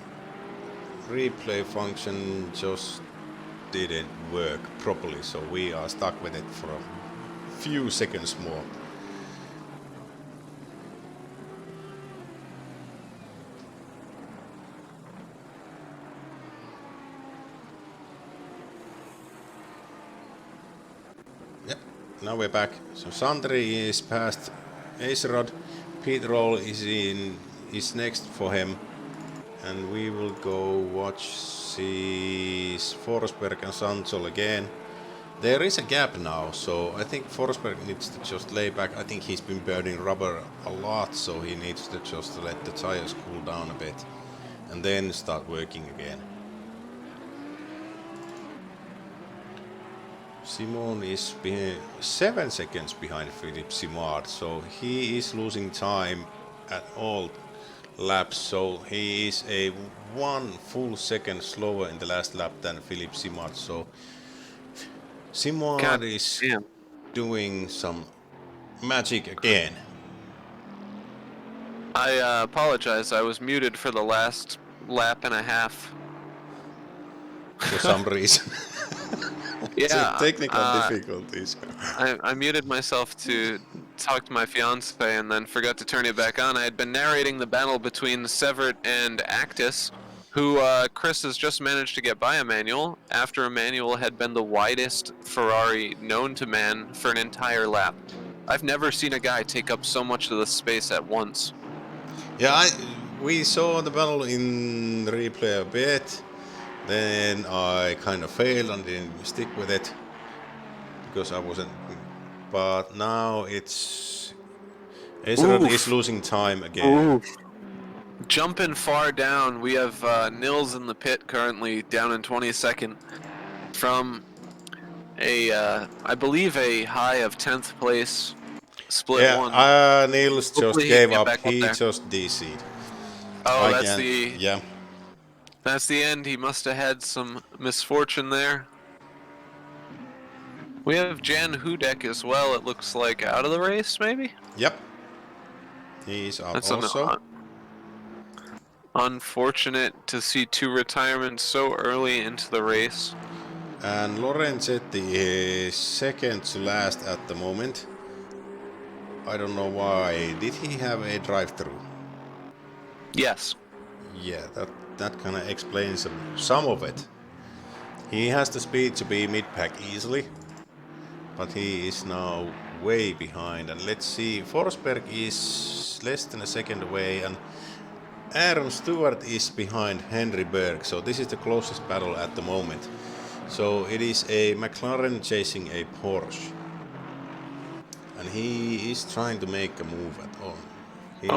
replay function just didn't work properly, so we are stuck with it for a few seconds more. Yep, now we're back. So Sandri is past ACRL. Pit roll is next for him. And we will go watch Forsberg and Sanchol again. There is a gap now, so I think Forsberg needs to just lay back. I think he's been burning rubber a lot, so he needs to just let the tires cool down a bit and then start working again. Simon is 7 seconds behind Philippe Simard, so he is losing time at all laps, so he is a 1 full second slower in the last lap than Philippe Simard, so Simard is doing some magic again. I apologize, I was muted for the last lap and a half. For some reason. Yeah, technical difficulties. I muted myself to talk to my fiance and then forgot to turn it back on. I had been narrating the battle between Severt and Actis, who Chris has just managed to get by Emmanuel after Emmanuel had been the widest Ferrari known to man for an entire lap. I've never seen a guy take up so much of the space at once. Yeah, we saw the battle in the replay a bit. Then I kind of failed and didn't stick with it because I wasn't. But now it's ACRL is losing time again. Oof. Jumping far down, we have Nils in the pit currently down in 22nd from a I believe a high of 10th place split one. Yeah, Nils just Hopefully gave get up. back He there. just DC'd. Oh, Yeah. That's the end. He must have had some misfortune there. We have Jan Hudek as well, it looks like, out of the race, maybe? Yep. He's out That's also. Unfortunate to see 2 retirements so early into the race. And Lorenzetti is second to last at the moment. I don't know why. Did he have a drive-through? Yes. Yeah, that kind of explains some of it. He has the speed to be mid-pack easily, but he is now way behind. And let's see, Forsberg is less than a second away, and Aaron Stewart is behind Henry Berg. So this is the closest battle at the moment. So it is a McLaren chasing a Porsche, and he is trying to make a move at all.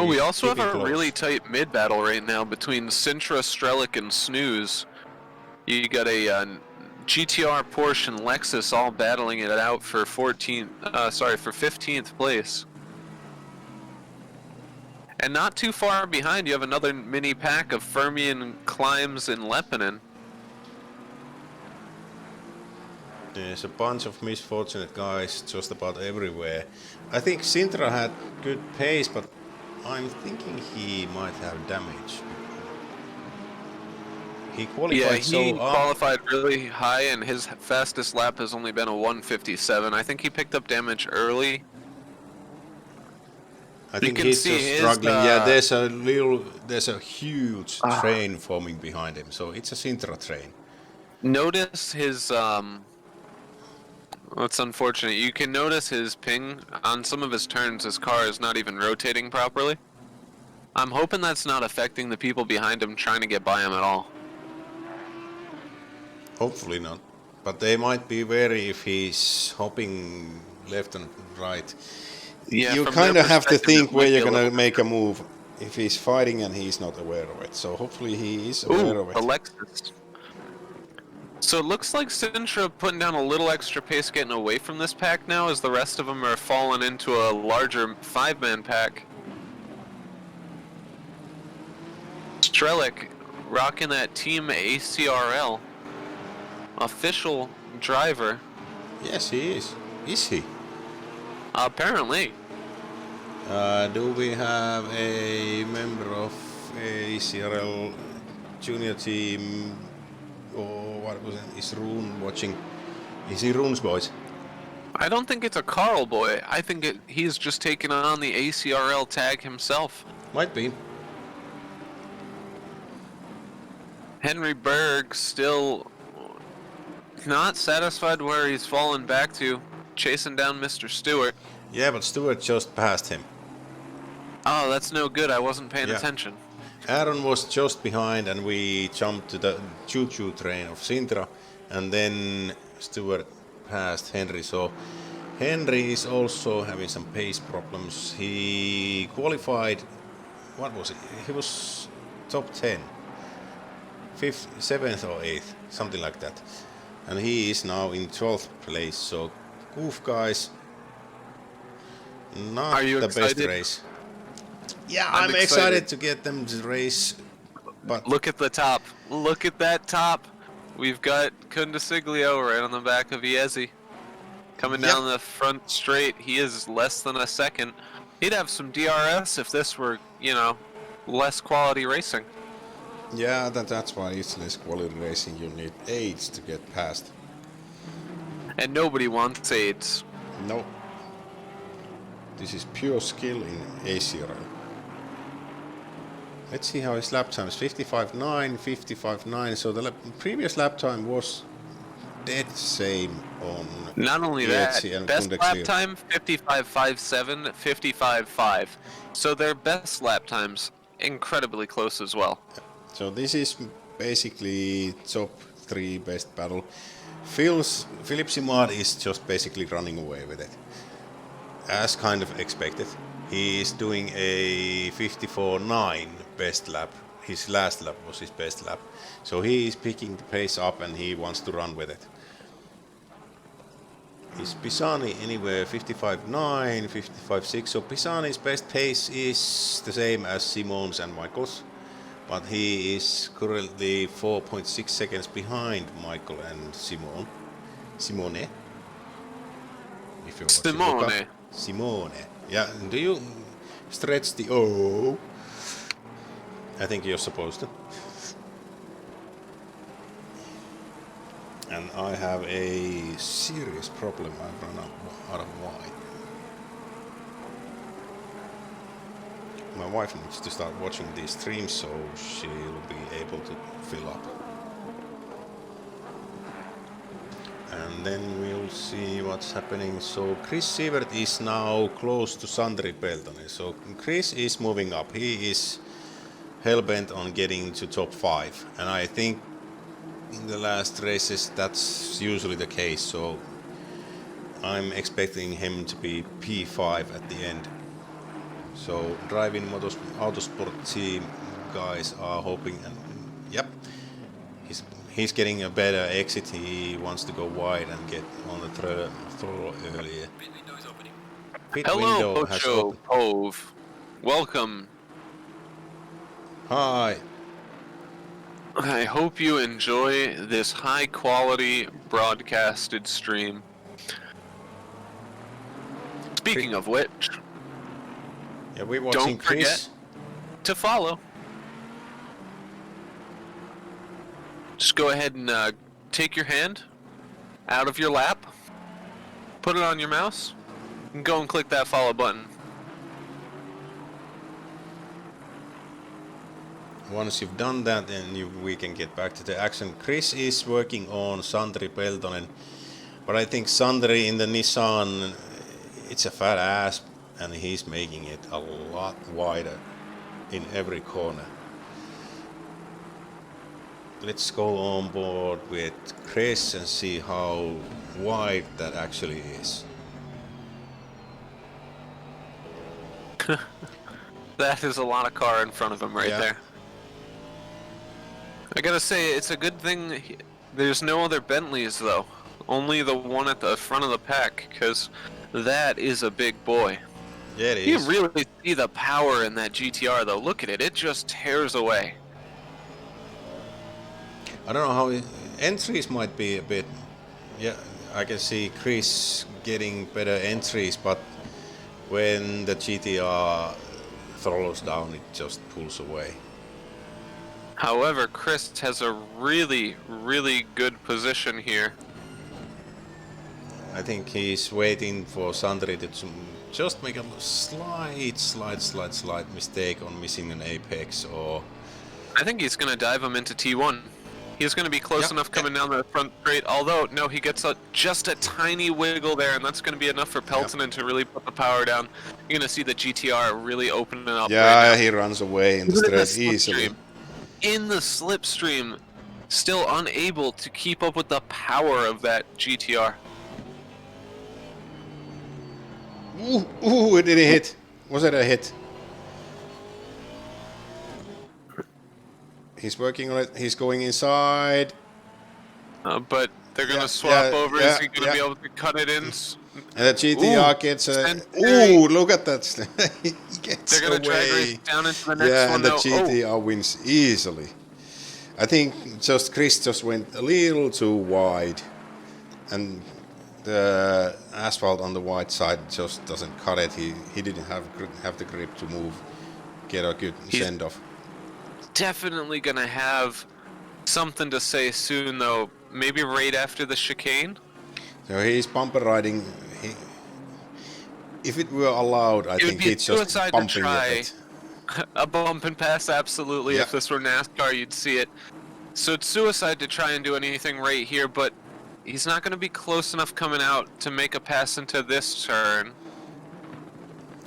We also have a really tight mid-battle right now between Sintra, Strelick, and Snooze. You got a GTR, Porsche, and Lexus all battling it out for 15th place. And not too far behind, you have another mini pack of Fermion, Climbs, and Lepinen. There's a bunch of misfortunate guys just about everywhere. I think Sintra had good pace, but I'm thinking he might have damage. He qualified he so up. qualified really high, and his fastest lap has only been a 1:57. I think he picked up damage early. I think can he's see just his, struggling. Yeah, there's a huge Ah. train forming behind him, so it's a Sintra train. Notice his That's unfortunate. You can notice his ping on some of his turns. His car is not even rotating properly. I'm hoping that's not affecting the people behind him trying to get by him at all. Hopefully not, but they might be wary if he's hopping left and right. Yeah, You from kind their of have to perspective, think it where might you're be a gonna little make a move if he's fighting and he's not aware of it. So hopefully he is aware Ooh, of it. Alexis. So it looks like Sintra putting down a little extra pace getting away from this pack now, as the rest of them are falling into a larger 5-man pack. Strelick rocking that Team ACRL. Official driver. Yes, he is. Is he? Apparently. Do we have a member of ACRL junior team, or what was it? Is Rune watching? Is he Rune's boys? I don't think it's a Carl boy. I think he's just taken on the ACRL tag himself. Might be. Henry Berg still not satisfied where he's fallen back to, chasing down Mr. Stewart. Yeah, but Stewart just passed him. Oh, that's no good. I wasn't paying Yeah. attention. Aaron was just behind, and we jumped to the choo-choo train of Sintra, and then Stewart passed Henry. So Henry is also having some pace problems. He qualified. What was it? He was top 10, 5th, 7th or 8th, something like that. And he is now in 12th place. So Goof guys, not Are you the excited? best race. Yeah, I'm I'm excited to get them to race, but Look at the top. Look at that top. We've got Kundasiglio right on the back of Iezi. Coming Yep. down the front straight. He is less than a second. He'd have some DRS if this were, less quality racing. yeah, that's why it's less quality racing. You need aids to get past. And nobody wants AIDS. No, this is pure skill in ACRL. Let's see how his lap time is. 55.9, 55.9. So the previous lap time was dead same on Not only that, EHC and best Kundexlio. lap time 55.57, 55.5. So their best lap times incredibly close as well. So this is basically top 3 best battle. Philip Simard is just basically running away with it, as kind of expected. He is doing a 54.9 best lap. His last lap was his best lap. So he is picking the pace up and he wants to run with it. Is Pisani anywhere 55.9, 55.6? So Pisani's best pace is the same as Simone's and Michael's, but he is currently 4.6 seconds behind Michael and Simone. If you want to look up. Simone. Yeah, do you stretch the O? I think you're supposed to. And I have a serious problem. I've run out of wine. My wife needs to start watching these streams so she'll be able to fill up. And then we'll see what's happening. So Chris Sievert is now close to Sandri Peltonen. So Chris is moving up. He is hell-bent on getting to top 5. And I think in the last races that's usually the case. So I'm expecting him to be P5 at the end. So driving autosport team guys are hoping, and yep, he's getting a better exit. He wants to go wide and get on the throttle earlier. Pit Hello, window has Pocho opened. Pove. Welcome. Hi. I hope you enjoy this high-quality broadcasted stream. Speaking of which, Yeah, we're watching don't forget Chris. to follow. Just go ahead and take your hand out of your lap, put it on your mouse, and go and click that follow button. Once you've done that, then we can get back to the action. Chris is working on Sandri Peltonen, but I think Sandri in the Nissan, it's a fat ass, and he's making it a lot wider in every corner. Let's go on board with Chris and see how wide that actually is. That is a lot of car in front of him right there. I gotta say, it's a good thing there's no other Bentleys though. Only the one at the front of the pack, because that is a big boy. Yeah, it is. You really see the power in that GTR though. Look at it, it just tears away. I don't know how entries might be a bit. Yeah, I can see Chris getting better entries, but when the GTR throttles down, it just pulls away. However, Chris has a really, really good position here. I think he's waiting for Sandri to just make a slight mistake on missing an apex, or I think he's going to dive him into T1. He's going to be close enough coming down the front straight, although, no, he gets just a tiny wiggle there, and that's going to be enough for Peltonen to really put the power down. You're going to see the GTR really opening up right now. he runs away in the straight easily. In the slipstream, still unable to keep up with the power of that GTR. Ooh, it didn't hit. Was it a hit? He's working on it. He's going inside. But they're going to swap over. Is he going to be able to cut it in? And the GTR gets a... Ooh, look at that. He gets They're going to drag race down into the next one. And the GTR wins easily. I think Chris just went a little too wide. And the asphalt on the wide side just doesn't cut it. He didn't have the grip to move, get a good send off. Definitely gonna have something to say soon, though. Maybe right after the chicane. So he's bumper riding. If it were allowed, I think he's just bumping it. A bump and pass, absolutely. Yeah. If this were NASCAR, you'd see it. So it's suicide to try and do anything right here, but he's not going to be close enough coming out to make a pass into this turn.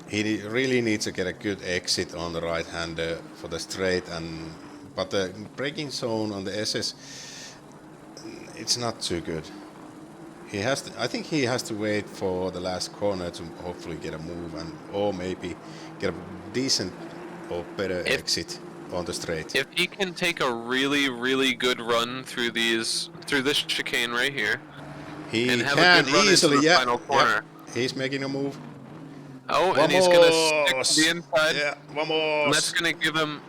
He really needs to get a good exit on the right-hander for the straight, but the braking zone on the SS, it's not too good. I think he has to wait for the last corner to hopefully get a move or maybe get a decent or better exit on the straight. If he can take a really, really good run through this chicane right here, he and have can a good run easily, into the final corner. He's making a move. Oh, and he's going to stick to the inside. Yeah, vamos. And that's going to give him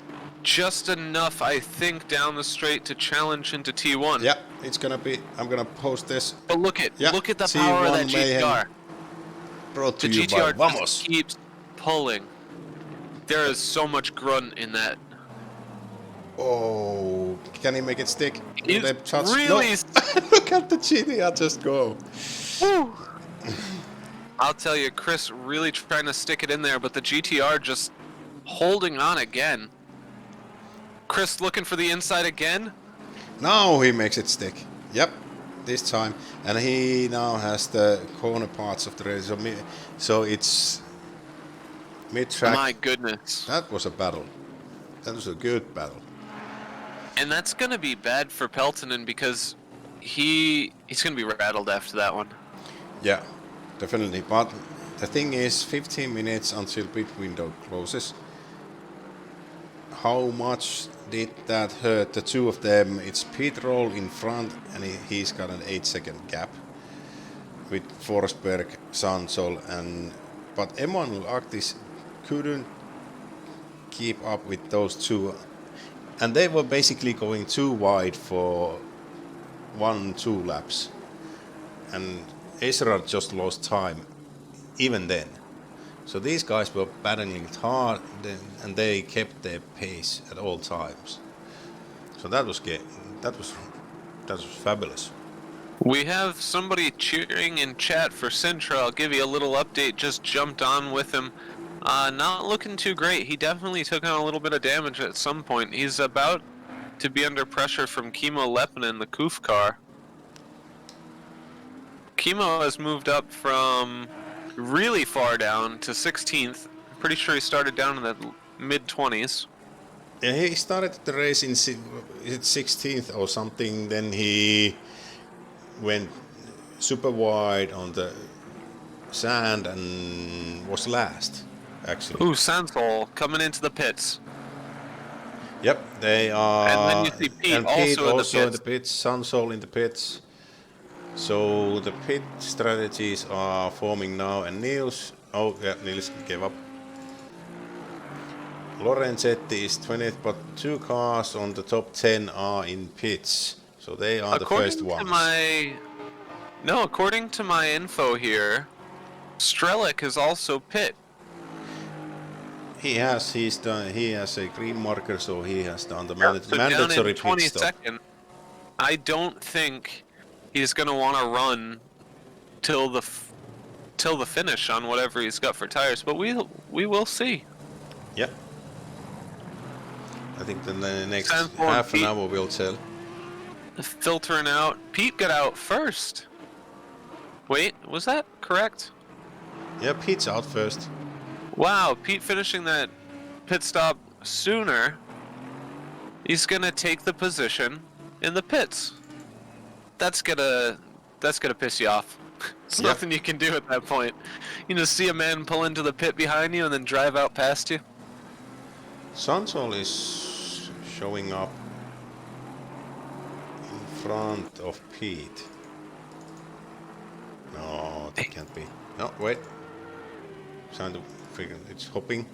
just enough, I think, down the straight to challenge into T1. Yeah, it's going to be... I'm going to post this. But look at the power of that GTR. Brought to The you by GTR Vamos. just keeps pulling. There is so much grunt in that. Oh, can he make it stick? He's really... No. Look at the GTR just go. Woo. I'll tell you, Chris really trying to stick it in there, but the GTR just holding on again. Chris looking for the inside again. Now he makes it stick. Yep, this time. And he now has the corner parts of the race. So it's mid-track. My goodness. That was a battle. That was a good battle. And that's going to be bad for Peltonen because he's going to be rattled after that one. Yeah. Definitely, but the thing is 15 minutes until pit window closes. How much did that hurt the two of them? It's Pete Roll in front, and he's got an 8-second gap with Forsberg, Sansol, but Emmanuel Actis couldn't keep up with those two, and they were basically going too wide for 1-2 laps, and ACRL just lost time even then. So these guys were battling it hard, and they kept their pace at all times. So that was fabulous. We have somebody cheering in chat for Sintra. I'll give you a little update. Just jumped on with him. Not looking too great. He definitely took on a little bit of damage at some point. He's about to be under pressure from Kimo Lepinen, the Koof car. Kimo has moved up from really far down to 16th. I'm pretty sure he started down in the mid-20s. Yeah, he started the race in 16th or something, then he went super wide on the sand and was last, actually. Ooh, Sansol coming into the pits. Yep, they are. And then you see Pete and Pete also in the pits, Sansol in the pits. So the pit strategies are forming now, and Niels gave up. Lorenzetti is 20th, but 2 cars on the top 10 are in pits, so they are the first ones. According to my info here, Strelick is also pit. He has a green marker, so he has done the mandatory pit stop. I don't think he's going to want to run till the finish on whatever he's got for tires, but we will see. Yep. I think the next half an hour will tell. Filtering out. Pete got out first. Wait, was that correct? Yeah, Pete's out first. Wow, Pete finishing that pit stop sooner. He's gonna take the position in the pits. That's gonna piss you off. There's nothing you can do at that point. You just see a man pull into the pit behind you and then drive out past you. Sansol is showing up in front of Pete. No, that can't be. No, wait. Trying to figure it's hopping.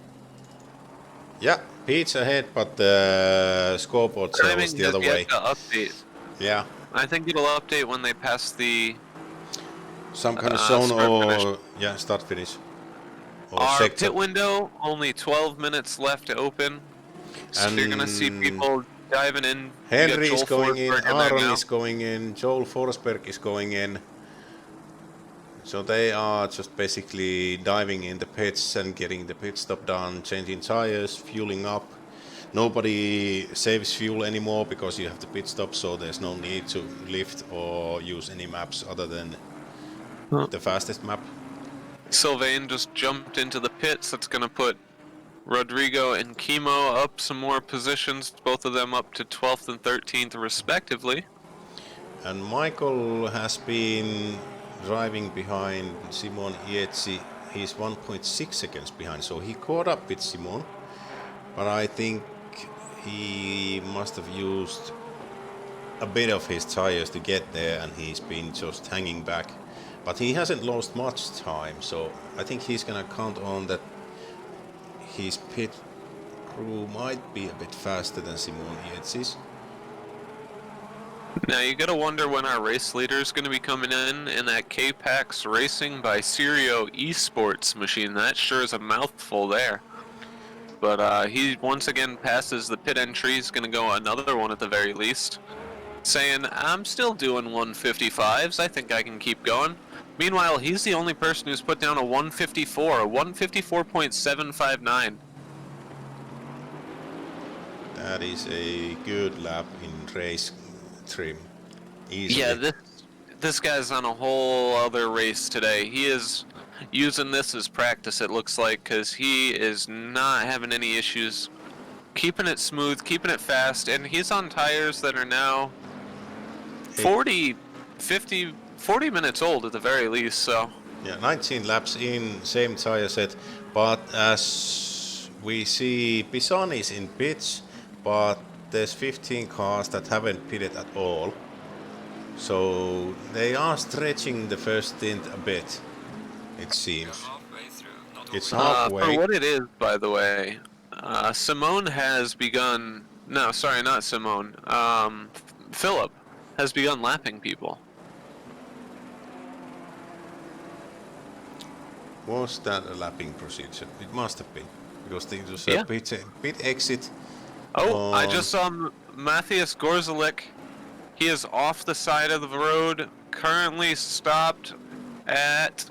Yeah, Pete's ahead, but the scoreboard tells the other way. Update. Yeah. I think it'll update when they pass the some kind of zone or start finish. Or our sector. pit window only 12 minutes left to open. So you're gonna see people diving in. Henry is going in, Aaron is going in, Joel Forsberg is going in. So they are just basically diving in the pits and getting the pit stop done, changing tires, fueling up. Nobody saves fuel anymore because you have the pit stop, so there's no need to lift or use any maps other than the fastest map. Sylvain just jumped into the pits. That's going to put Rodrigo and Kimo up some more positions, both of them up to 12th and 13th respectively. And Michael has been driving behind Simon Ietzi. He's 1.6 seconds behind, so he caught up with Simon. But I think he must have used a bit of his tires to get there, and he's been just hanging back. But he hasn't lost much time, so I think he's gonna count on that his pit crew might be a bit faster than Simon Ietzi's. Now you gotta wonder when our race leader is gonna be coming in that K-Pax Racing by Serio Esports machine. That sure is a mouthful there. But he once again passes the pit entry. He's gonna go another one at the very least, saying, I'm still doing 155s, I think I can keep going. Meanwhile, he's the only person who's put down a 154, a 154.759. That is a good lap in race trim. Easily. Yeah, this guy's on a whole other race today. He is using this as practice, it looks like, because he is not having any issues keeping it smooth, keeping it fast, and he's on tires that are now 40 minutes old at the very least, so. Yeah, 19 laps in, same tire set, but as we see, Pisani is in pits, but there's 15 cars that haven't pitted at all. So they are stretching the first stint a bit, it seems. It's For halfway. what it is, by the way, Simone has begun. No, sorry, not Simone. Philip has begun lapping people. Was that a lapping procedure? It must have been, because there was Yeah. a pit exit. Oh, I on- just saw Matthias Gorzelik. He is off the side of the road, currently stopped at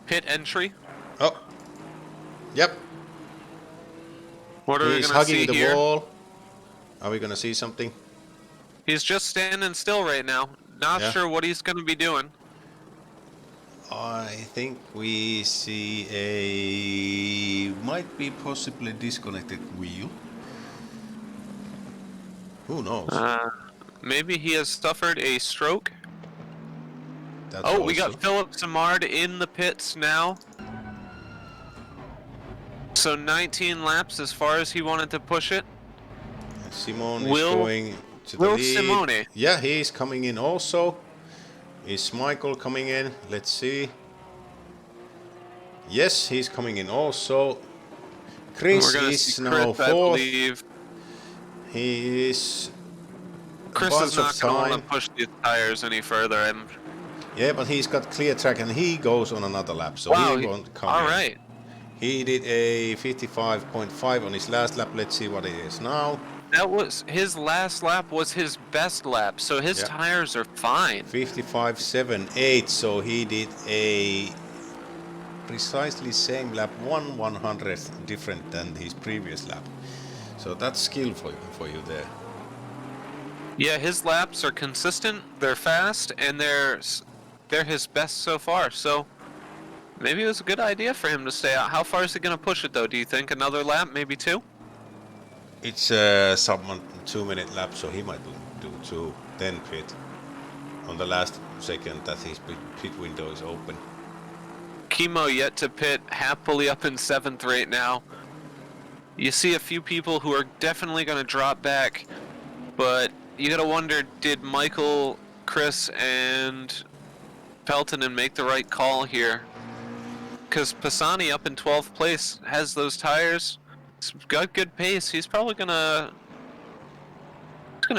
pit entry. Oh, yep. What are we He's gonna hugging see the here? wall. Are we gonna see something? He's just standing still right now. Not Yeah. sure what he's gonna be doing. I think we see a might be possibly disconnected wheel. Who knows? Maybe he has suffered a stroke. That's Oh, we also- got Philip Samard in the pits now. So 19 laps as far as he wanted to push it. Simone Will- is going to the Will lead. Simone. Yeah, he's coming in also. Is Michael coming in? Let's see. Yes, he's coming in also. Chris We're gonna is see now Chris, I fourth. believe. He is a Chris bunch is not of going to want time. to push these tires any further. And Yeah, but he's got clear track and he goes on another lap, so wow, he won't come all in. right. He did a 55.5 on his last lap. Let's see what it is now. That was his last lap. Was his best lap. So his Yeah. tires are fine. 55.78, so he did a precisely same lap, 1/100th different than his previous lap. So that's skill for you there. Yeah, his laps are consistent. They're fast, and they're his best so far. So maybe it was a good idea for him to stay out. How far is he going to push it though? Do you think another lap, maybe two? It's a sub 2-minute lap, so he might do 2, then pit on the last second that his pit window is open. Chemo yet to pit, happily up in 7th right now. You see a few people who are definitely going to drop back, but you got to wonder, did Michael, Chris, and Peltonen make the right call here? Because Pisani up in 12th place has those tires. He's got good pace. He's probably going to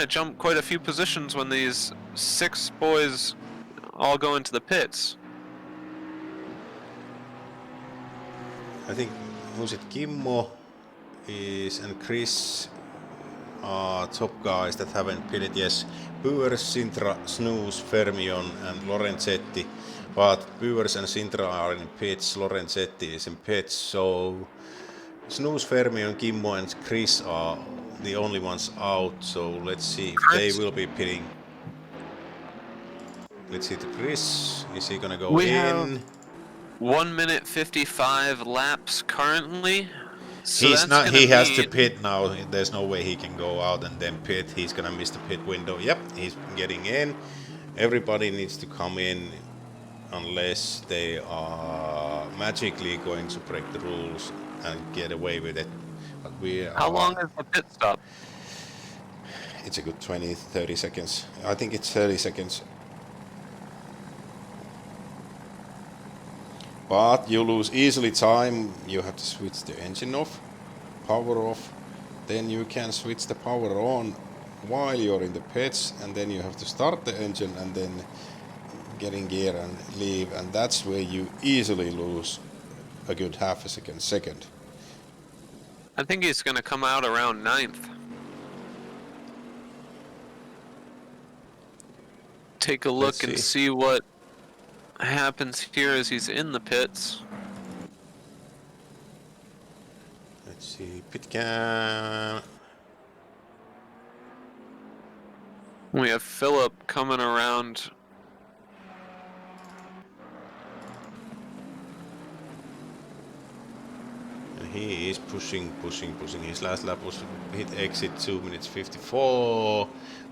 jump quite a few positions when these 6 boys all go into the pits. I think, who's it, Kimmo is and Chris are top guys that haven't pitted. Yes, Buers, Sintra, Snooze, Fermion and Lorenzetti. But Buers and Sintra are in pits, Lorenzetti is in pits, so Snooze, Fermion, Kimmo and Chris are the only ones out, so let's see if they Chris. will be pitting. Let's see to Chris, is he gonna go We in? have 1 minute 55 laps currently. So He's that's not. gonna He has to mean- pit now. There's no way he can go out and then pit. He's gonna miss the pit window. Yep, he's getting in. Everybody needs to come in, unless they are magically going to break the rules and get away with it. But we are. How long is the pit stop? It's a good 20-30 seconds. I think it's 30 seconds. But you lose easily time. You have to switch the engine off, power off, then you can switch the power on while you're in the pits, and then you have to start the engine and then get in gear and leave, and that's where you easily lose a good half a second. I think he's going to come out around 9th. Take a look Let's and see. see what happens here as he's in the pits. Let's see, pit cam. We have Philip coming around. And he is pushing. His last lap was hit exit 2 minutes 54,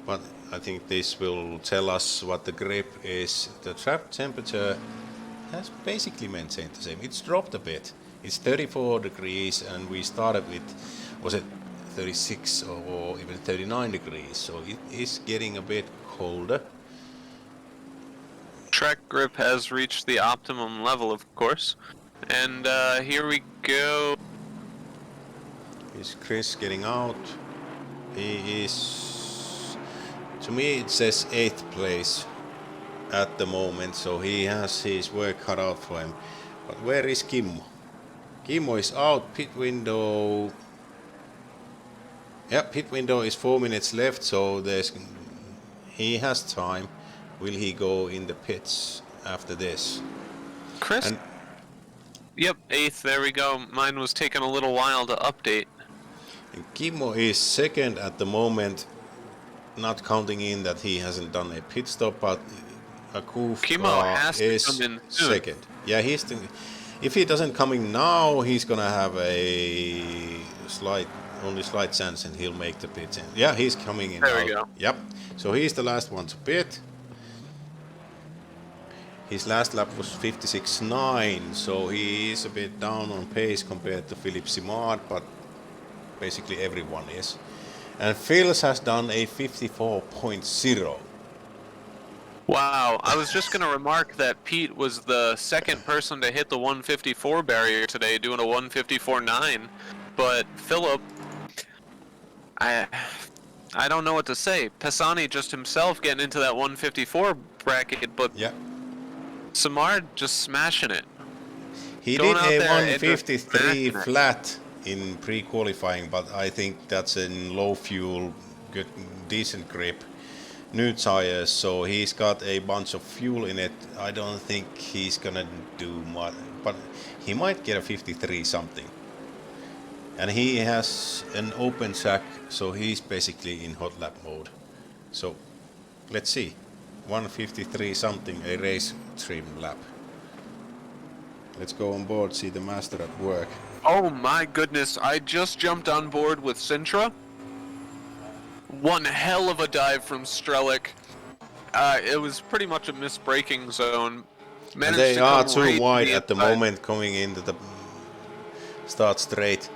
but I think this will tell us what the grip is. The trap temperature has basically maintained the same. It's dropped a bit. It's 34 degrees and we started with, was it 36 or even 39 degrees, so it is getting a bit colder. Track grip has reached the optimum level, of course. And here we go. Is Chris getting out? He is, to me it says 8th place at the moment, so he has his work cut out for him. But where is Kimmo? Kimmo is out, pit window. Yeah, pit window is 4 minutes left, so he has time. Will he go in the pits after this? Chris? And yep, 8th, there we go. Mine was taking a little while to update. Kimmo is 2nd at the moment, not counting in that he hasn't done a pit stop, but Kimmo has to is come in soon. 2nd. Yeah, if he doesn't come in now, he's gonna have a only slight chance, and he'll make the pit. Yeah, he's coming in. There we go. Yep. So he's the last one to pit. His last lap was 56.9, so he is a bit down on pace compared to Philippe Simard, but basically everyone is. And Phils has done a 54.0. Wow, I was just going to remark that Pete was the 2nd person to hit the 154 barrier today, doing a 154.9. But Philip, I don't know what to say. Pisani just himself getting into that 154 bracket, but Yeah. Simard just smashing it. He Going did out a there and just 153 smashing it. flat in pre-qualifying, but I think that's in low fuel, good, decent grip, new tires, so he's got a bunch of fuel in it. I don't think he's gonna do much, but he might get a 53 something. And he has an open sack, so he's basically in hot lap mode. So let's see, 153 something, a race trim lap. Let's go on board, see the master at work. Oh my goodness, I just jumped on board with Sintra. One hell of a dive from Strelick. It was pretty much a misbraking zone. And they are too right wide to at the inside. moment coming into the start straight.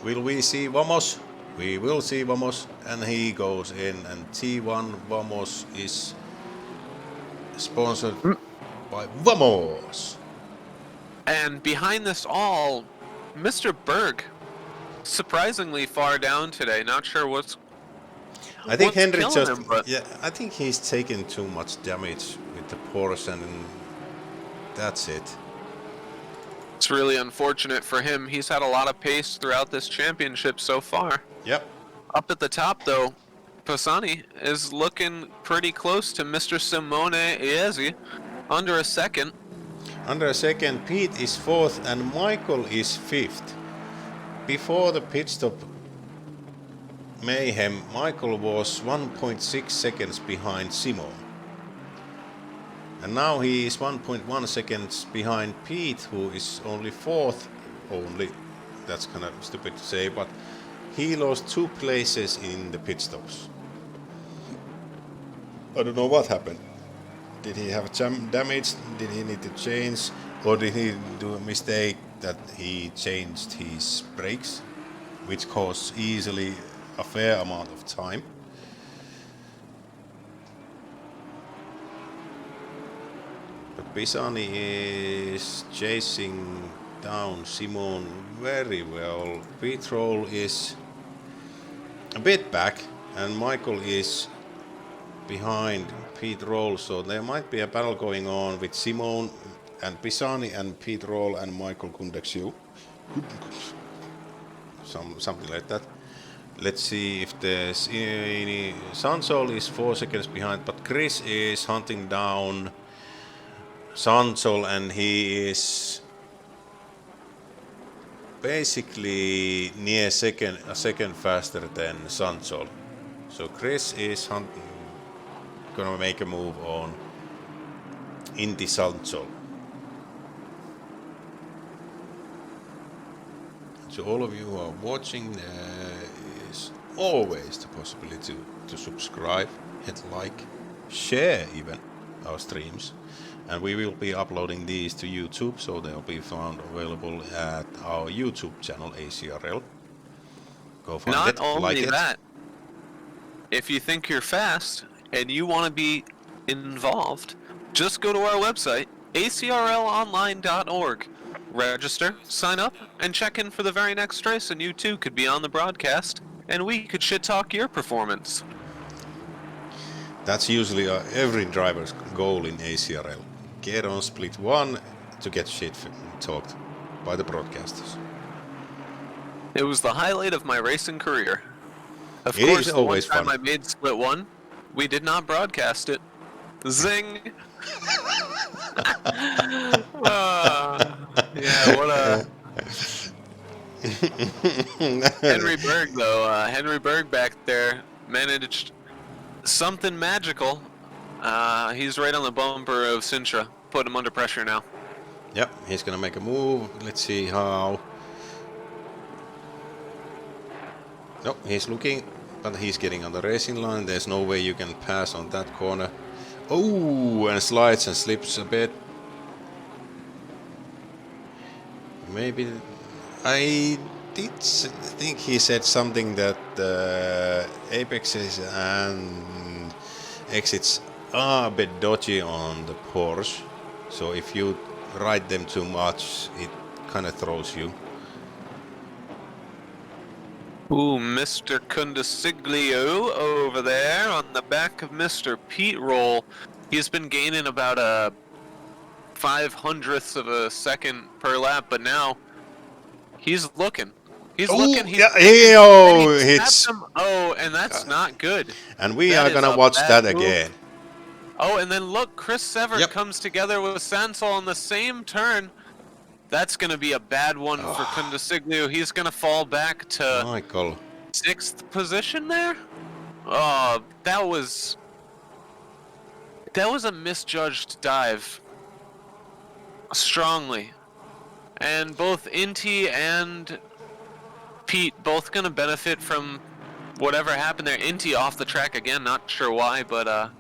Will we see Vamos? We will see Vamos, and he goes in, and T1 Vamos is sponsored by Vamos. And behind this all, Mr. Berg, surprisingly far down today. Not sure what's I think Henry killing just, him, but yeah, I think he's taken too much damage with the Porsche, and that's it. it's really unfortunate for him. He's had a lot of pace throughout this championship so far. Yep. Up at the top, though, Pisani is looking pretty close to Mr. Simone Iezzi, under a second. Under a second, Pete is 4th and Michael is 5th. Before the pit stop mayhem, Michael was 1.6 seconds behind Simon. And now he is 1.1 seconds behind Pete, who is only 4th. Only, that's kind of stupid to say, but he lost 2 places in the pit stops. I don't know what happened. Did he have damage? Did he need to change? Or did he do a mistake that he changed his brakes, which costs easily a fair amount of time? But Pisani is chasing down Simon very well. Petrol is a bit back, and Michael is behind Pete Roll, so there might be a battle going on with Simon and Pisani and Pete Roll and Michael Kundexiu. Something like that. Let's see if there's any. Sansol is 4 seconds behind, but Chris is hunting down Sansol, and he is basically near a second faster than Sansol. So Chris is gonna make a move on Inti Sansol. So all of you who are watching, there is always the possibility to subscribe, hit like, share even our streams. And we will be uploading these to YouTube, so they'll be found available at our YouTube channel, ACRL. Go find Not it, like only it. that, if you think you're fast and you want to be involved, just go to our website, acrlonline.org. Register, sign up, and check in for the very next race, and you too could be on the broadcast, and we could shit talk your performance. That's usually every driver's goal in ACRL. Get on split 1 to get shit talked by the broadcasters. It was the highlight of my racing career. Of It course, is the one always time fun. I made split 1, we did not broadcast it. Zing! Yeah, what a... Henry Berg, though. Henry Berg back there managed something magical. He's right on the bumper of Sintra. Put him under pressure now. Yep, he's gonna make a move. Let's see how. No, he's looking, but he's getting on the racing line. There's no way you can pass on that corner. Oh, and slides and slips a bit. Maybe I did think he said something that apexes and exits are a bit dodgy on the Porsche. So if you ride them too much, it kind of throws you. Ooh, Mr. Condesiglio over there on the back of Mr. Pete Roll. He's been gaining about a 500th of a second per lap, but now he's looking. He's looking. He's It's oh, and that's not good. and we That are is gonna a watch bad that move. again. Oh, and then look, Chris Severt Yep. comes together with Sansol on the same turn. That's going to be a bad one for Condesiglio. He's going to fall back to Michael. 6th position there. Oh, that was a misjudged dive. Strongly. And both Inti and Pete both going to benefit from whatever happened there. Inti off the track again, not sure why, but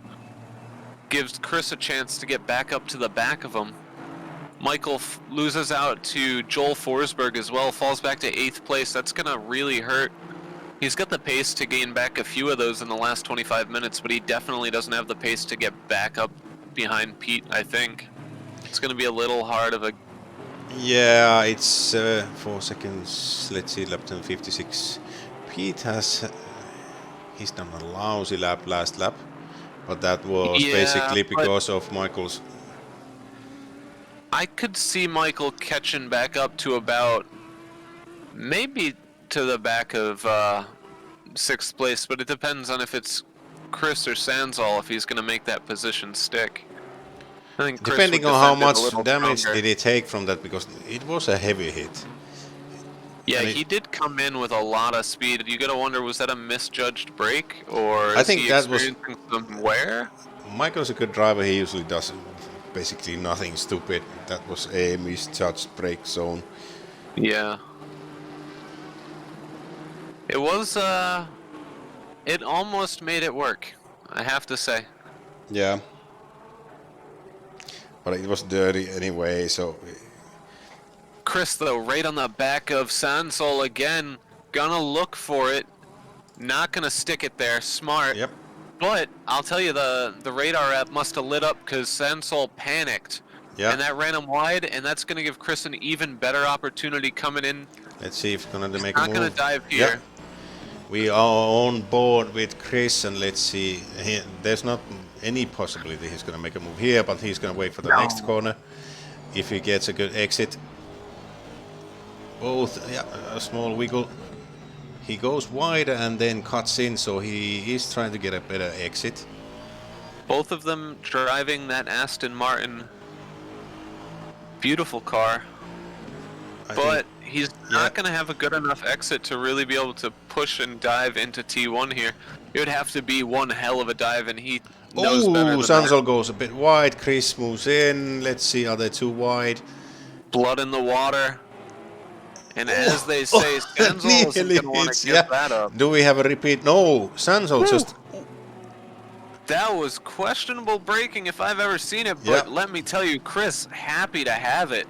gives Chris a chance to get back up to the back of him. Michael loses out to Joel Forsberg as well, falls back to 8th place. That's going to really hurt. He's got the pace to gain back a few of those in the last 25 minutes, but he definitely doesn't have the pace to get back up behind Pete, I think. It's going to be a little hard of a... Yeah, it's 4 seconds. Let's see, lap time 56. Pete has... he's done a lousy lap last lap, but that was basically because of Michael's... I could see Michael catching back up to about... maybe to the back of 6th place, but it depends on if it's Chris or Sanzal if he's going to make that position stick. I think Chris Depending would on how defend it a much little damage stronger. did he take from that, because it was a heavy hit. Yeah, And he did come in with a lot of speed. You gotta wonder, was that a misjudged break, or I is think he that was- experiencing some wear? Michael's a good driver. He usually does basically nothing stupid. That was a misjudged break zone. Yeah. It was, it almost made it work, I have to say. Yeah. But it was dirty anyway, so... Chris, though, right on the back of Sansol again. Gonna look for it. Not gonna stick it there. Smart. Yep. But I'll tell you, the radar app must have lit up because Sansol panicked. Yeah. And that ran him wide, and that's gonna give Chris an even better opportunity coming in. Let's see if he's gonna make a Not move. gonna dive here. Yep. We are on board with Chris, and let's see. There's not any possibility he's gonna make a move here, but he's gonna wait for the next corner. If he gets a good exit. Both, yeah, a small wiggle. He goes wide and then cuts in, so he is trying to get a better exit. Both of them driving that Aston Martin. Beautiful car. But he's not going to have a good enough exit to really be able to push and dive into T1 here. It would have to be one hell of a dive, and he knows better than that. Sansol goes a bit wide. Chris moves in. Let's see, are they too wide? Blood in the water. And as they say, Sansol isn't going to want to give that up. Do we have a repeat? No, Sansol just... That was questionable braking if I've ever seen it, but let me tell you, Chris, happy to have it.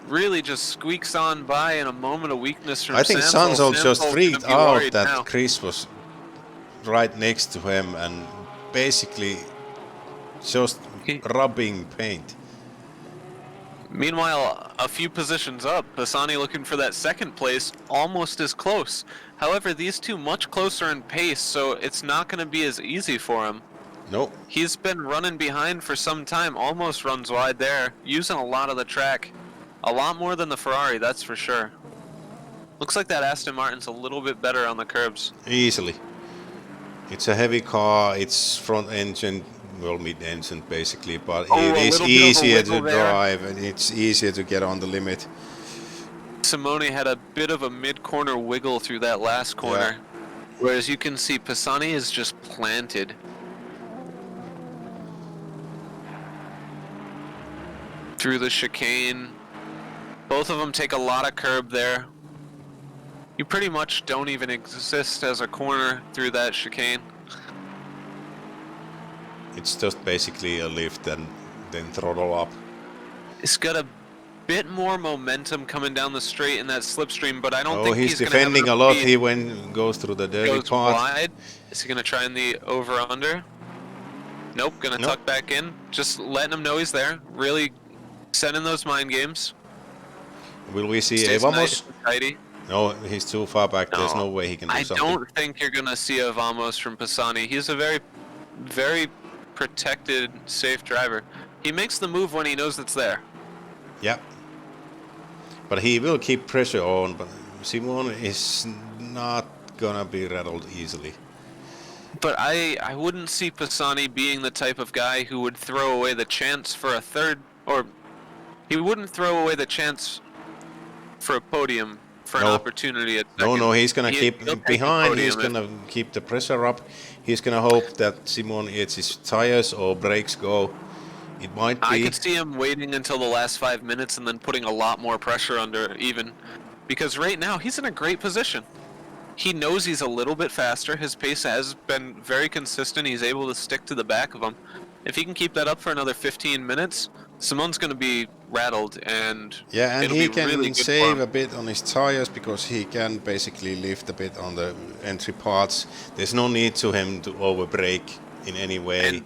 really just squeaks on by in a moment of weakness from I think Sansol. Sansol just Sansol's freaked gonna be out worried that now. Chris was right next to him and basically just rubbing paint. Meanwhile, a few positions up, Pisani looking for that second place, almost as close. However, these two much closer in pace, so it's not going to be as easy for him. No. He's been running behind for some time, almost runs wide there, using a lot of the track. A lot more than the Ferrari, that's for sure. Looks like that Aston Martin's a little bit better on the curbs. Easily. It's a heavy car, it's front engine, well, mid-engine basically, but it is easier to drive and it's easier to get on the limit. Simone had a bit of a mid-corner wiggle through that last corner, whereas you can see Pisani is just planted. Through the chicane. Both of them take a lot of curb there. You pretty much don't even exist as a corner through that chicane. It's just basically a lift and then throttle up. It's got a bit more momentum coming down the straight in that slipstream, but I don't think he's defending a lot. He goes through the dirty part. Wide. Is he going to try in the over-under? Nope, going to tuck back in. Just letting him know he's there. Really sending those mind games. Will we see a Vamos? Nice. No, he's too far back. There's no way he can do something. I don't think you're going to see a Vamos from Pisani. He's a very, very protected, safe driver. He makes the move when he knows it's there. Yeah. But he will keep pressure on, but Simon is not gonna be rattled easily. But I wouldn't see Pisani being the type of guy who would throw away the chance for a third, or he wouldn't throw away the chance for a podium for an opportunity at second. No, he's gonna keep behind. He's gonna keep the pressure up. He's gonna hope that Simon hits his tires or brakes go. It might be. I could see him waiting until the last 5 minutes and then putting a lot more pressure under even, because right now he's in a great position. He knows he's a little bit faster. His pace has been very consistent. He's able to stick to the back of him. If he can keep that up for another 15 minutes, Simone's going to be rattled, and and he can really save a bit on his tires because he can basically lift a bit on the entry parts. There's no need to him to overbrake in any way. And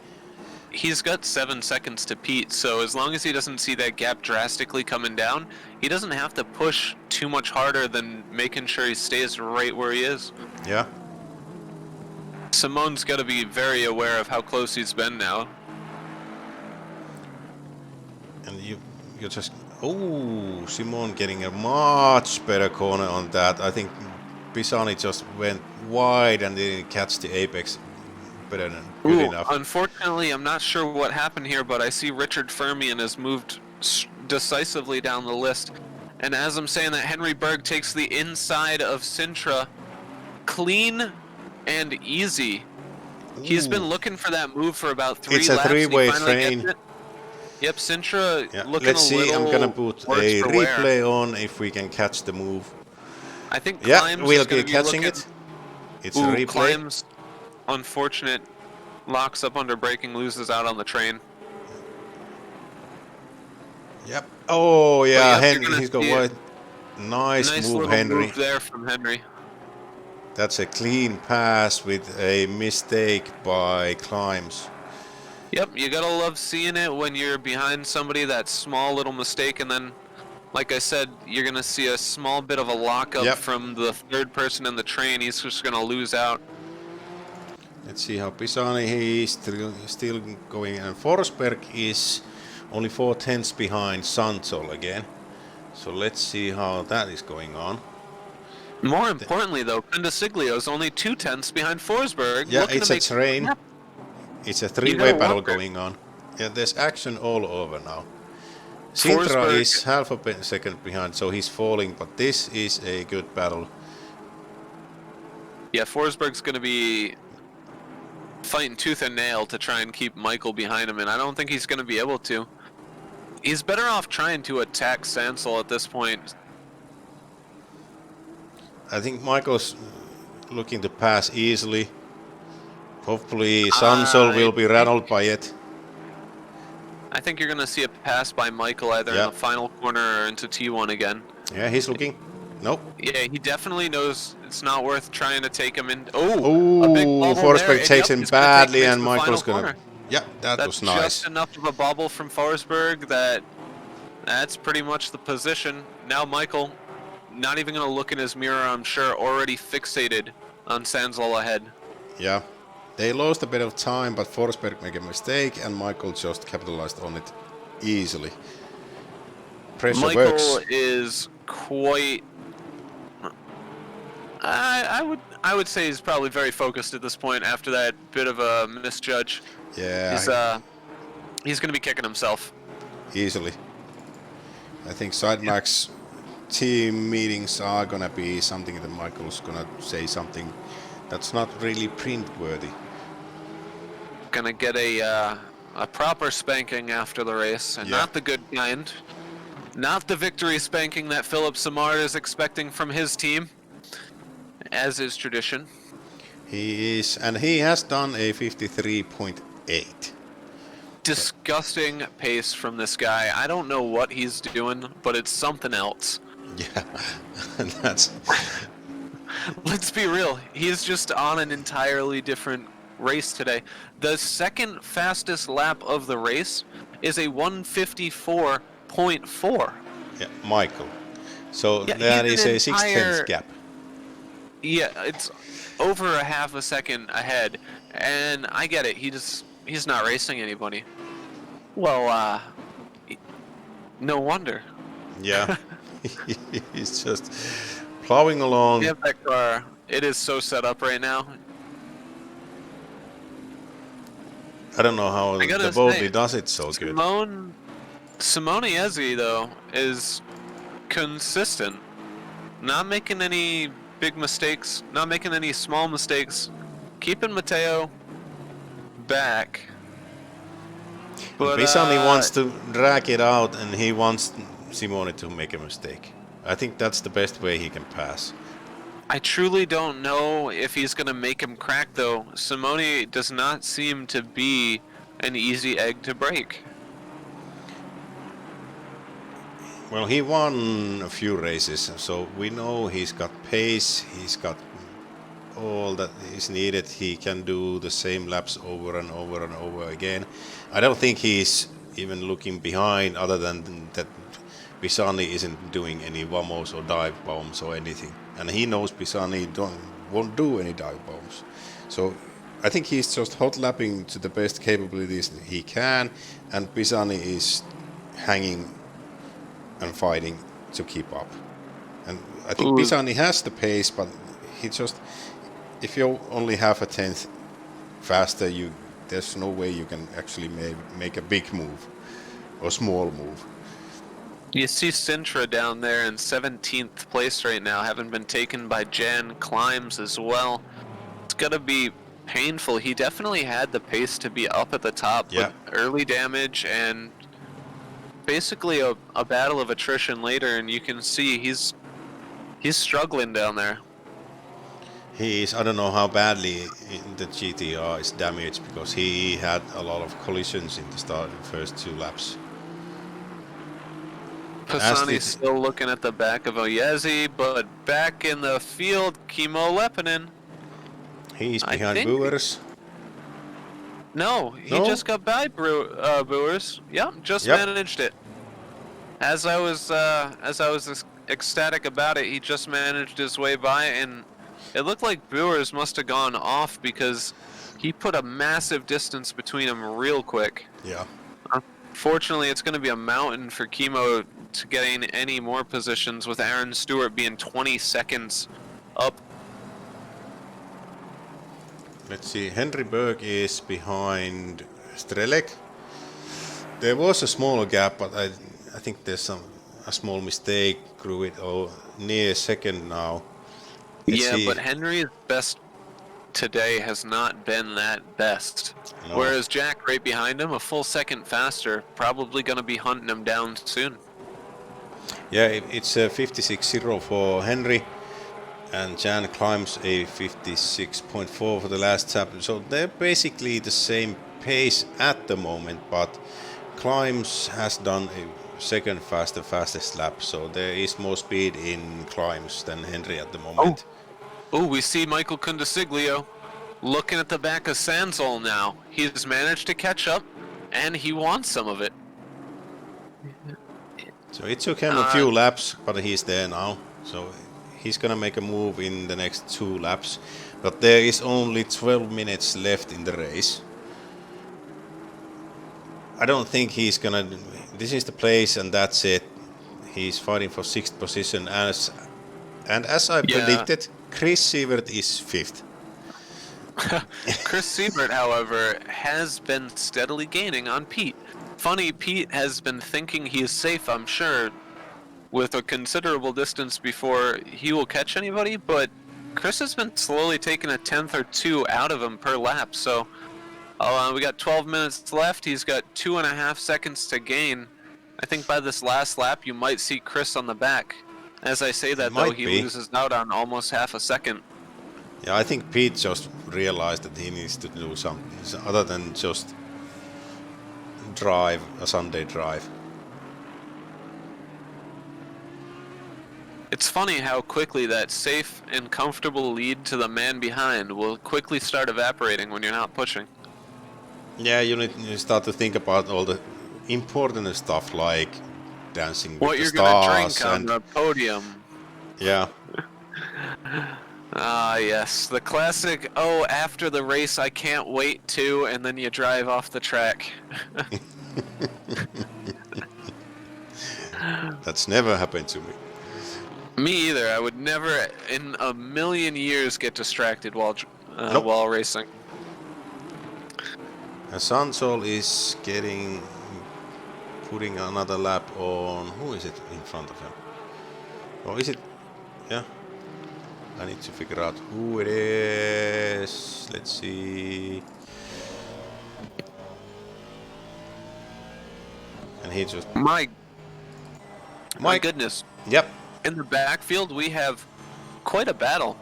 he's got 7 seconds to Pete, so as long as he doesn't see that gap drastically coming down, he doesn't have to push too much harder than making sure he stays right where he is. Yeah. Simone's got to be very aware of how close he's been now. And you just... Oh, Simone getting a much better corner on that. I think Pisani just went wide and didn't catch the apex better than good enough. Unfortunately, I'm not sure what happened here, but I see Richard Fermion has moved decisively down the list. And as I'm saying that, Henry Berg takes the inside of Sintra clean and easy. Ooh. He's been looking for that move for about 3 laps. It's a three-way train. Yep, Sintra looking Let's see, I'm gonna put a replay on if we can catch the move. I think Climbs we'll be catching it. It's a replay. Climbs, unfortunate, locks up under braking, loses out on the train. Yep. Oh yeah, Henry, he's got wide. Nice move, Henry. Move there from Henry. That's a clean pass with a mistake by Climbs. Yep, you gotta love seeing it when you're behind somebody, that small little mistake, and then, like I said, you're gonna see a small bit of a lockup from the third person in the train. He's just gonna lose out. Let's see how Pisani, he's still going, and Forsberg is only 4/10 behind Sansol again. So let's see how that is going on. More importantly, though, Pendasiglio is only 2/10 behind Forsberg. Yeah, it's a train. It's a three-way battle going on. Yeah, there's action all over now. Sintra is half a second behind, so he's falling, but this is a good battle. Yeah, Forsberg's going to be fighting tooth and nail to try and keep Michael behind him, and I don't think he's going to be able to. He's better off trying to attack Sansol at this point. I think Michael's looking to pass easily. Hopefully Sansol will be rattled by it. I think you're going to see a pass by Michael either in the final corner or into T1 again. Yeah, he's looking. Nope. Yeah, he definitely knows it's not worth trying to take him in. Oh, Oh, a big bubble Forsberg there. takes Yep, him it's gonna take badly, into and the Michael's final gonna. corner. Yeah, that was nice. Just enough of a bubble from Forsberg that's pretty much the position. Now Michael, not even gonna look in his mirror, I'm sure, already fixated on Sandsol ahead. Yeah, they lost a bit of time, but Forsberg made a mistake, and Michael just capitalized on it easily. Pressure Michael works. is quite. I would say he's probably very focused at this point after that bit of a misjudge. Yeah, He's going to be kicking himself. easily. I think Sidemax team meetings are gonna be something that Michael's gonna say something that's not really print worthy. Gonna get a proper spanking after the race, and not the good kind. Not the victory spanking that Philip Samard is expecting from his team, as is tradition. He is, and he has done a 53.8. Disgusting pace from this guy. I don't know what he's doing, but it's something else. Yeah, that's. Let's be real. He's just on an entirely different race today. The second fastest lap of the race is a 154.4. Yeah, Michael. So that is a 6/10 gap. Yeah, it's over a half a second ahead, and I get it. He's not racing anybody. Well, no wonder. Yeah, he's just plowing along. Yeah, that car. It is so set up right now. I don't know how the Boldly does it so good. Simone Ezzi, though, is consistent. Not making any big mistakes, not making any small mistakes. Keeping Matteo back. But Pisani wants to drag it out, and he wants Simone to make a mistake. I think that's the best way he can pass. I truly don't know if he's going to make him crack, though. Simone does not seem to be an easy egg to break. Well, he won a few races, so we know he's got pace, he's got all that is needed. He can do the same laps over and over and over again. I don't think he's even looking behind, other than that Pisani isn't doing any vamos or dive bombs or anything. And he knows Pisani won't do any dive bombs. So I think he's just hot lapping to the best capabilities that he can, and Pisani is hanging and fighting to keep up. And I think Pisani has the pace, but he just, if you're only half a tenth faster, there's no way you can actually make a big move or small move. You see Sintra down there in 17th place right now, having been taken by Jan Climbs as well. It's gonna be painful. He definitely had the pace to be up at the top, with early damage and basically a battle of attrition later, and you can see he's struggling down there. He is. I don't know how badly the GTR is damaged, because he had a lot of collisions in the first two laps. Pisani's still looking at the back of Oyezi, but back in the field, Kimmo Leppänen. He's behind Brewers. No, he just got by Brewers. Yep, managed it. As I was ecstatic about it, he just managed his way by, and it looked like Brewers must have gone off because he put a massive distance between them real quick. Yeah. Fortunately, it's going to be a mountain for Kimmo to getting any more positions, with Aaron Stewart being 20 seconds up. Let's see, Henry Berg is behind Strelek. There was a smaller gap, but I think there's a small mistake. Grew it near second now. But Henry's best today has not been that best. No. Whereas Jack right behind him, a full second faster, probably going to be hunting him down soon. Yeah, it's a 56.0 for Henry, and Jan climbs a 56.4 for the last tap. So they're basically the same pace at the moment, but climbs has done a second fastest lap, so there is more speed in climbs than Henry at the moment. Oh, we see Michael Kundasiglio looking at the back of Sansol now. He's managed to catch up, and he wants some of it. So it took him a few laps, but he's there now. So he's gonna make a move in the next 2 laps. But there is only 12 minutes left in the race. I don't think he's gonna... This is the place and that's it. He's fighting for 6th position. And as I predicted, Chris Sievert is 5th. Chris Siebert, however, has been steadily gaining on Pete. Funny, Pete has been thinking he is safe, I'm sure, with a considerable distance before he will catch anybody, but Chris has been slowly taking a 10th or 2 out of him per lap, so we got 12 minutes left. He's got 2.5 seconds to gain. I think by this last lap you might see Chris on the back. As I say that, though, he loses out on almost half a second. Yeah, I think Pete just realized that he needs to do something other than just drive a Sunday drive. It's funny how quickly that safe and comfortable lead to the man behind will quickly start evaporating when you're not pushing. Yeah, you start to think about all the important stuff like dancing with what the you're gonna stars drink on and the podium. yeah. Ah, yes, the classic, oh, after the race I can't wait to, and then you drive off the track. That's never happened to me. Me either. I would never in a million years get distracted while Nope. while racing. Sansol is putting another lap on. Who is it in front of him? Or is it? Yeah. I need to figure out who it is. Let's see. And he just... My goodness. Yep. In the backfield, we have quite a battle.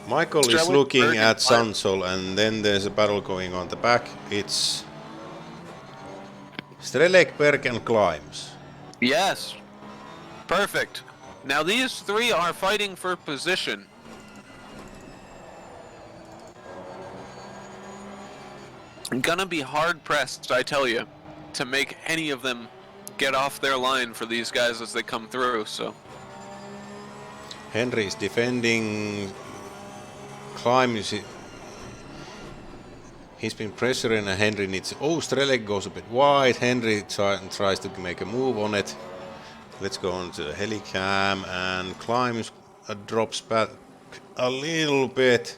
Michael is looking at Sansol, and then there's a battle going on the back. It's Strelek, Berg, and Climbs. Yes. Perfect. Now these 3 are fighting for position. Gonna be hard pressed, I tell you, to make any of them get off their line for these guys as they come through, so. Henry is defending. Climbs. He's been pressuring and Henry needs... Oh, Strelek goes a bit wide. Henry tries to make a move on it. Let's go on to the helicam, and Climbs drops back a little bit.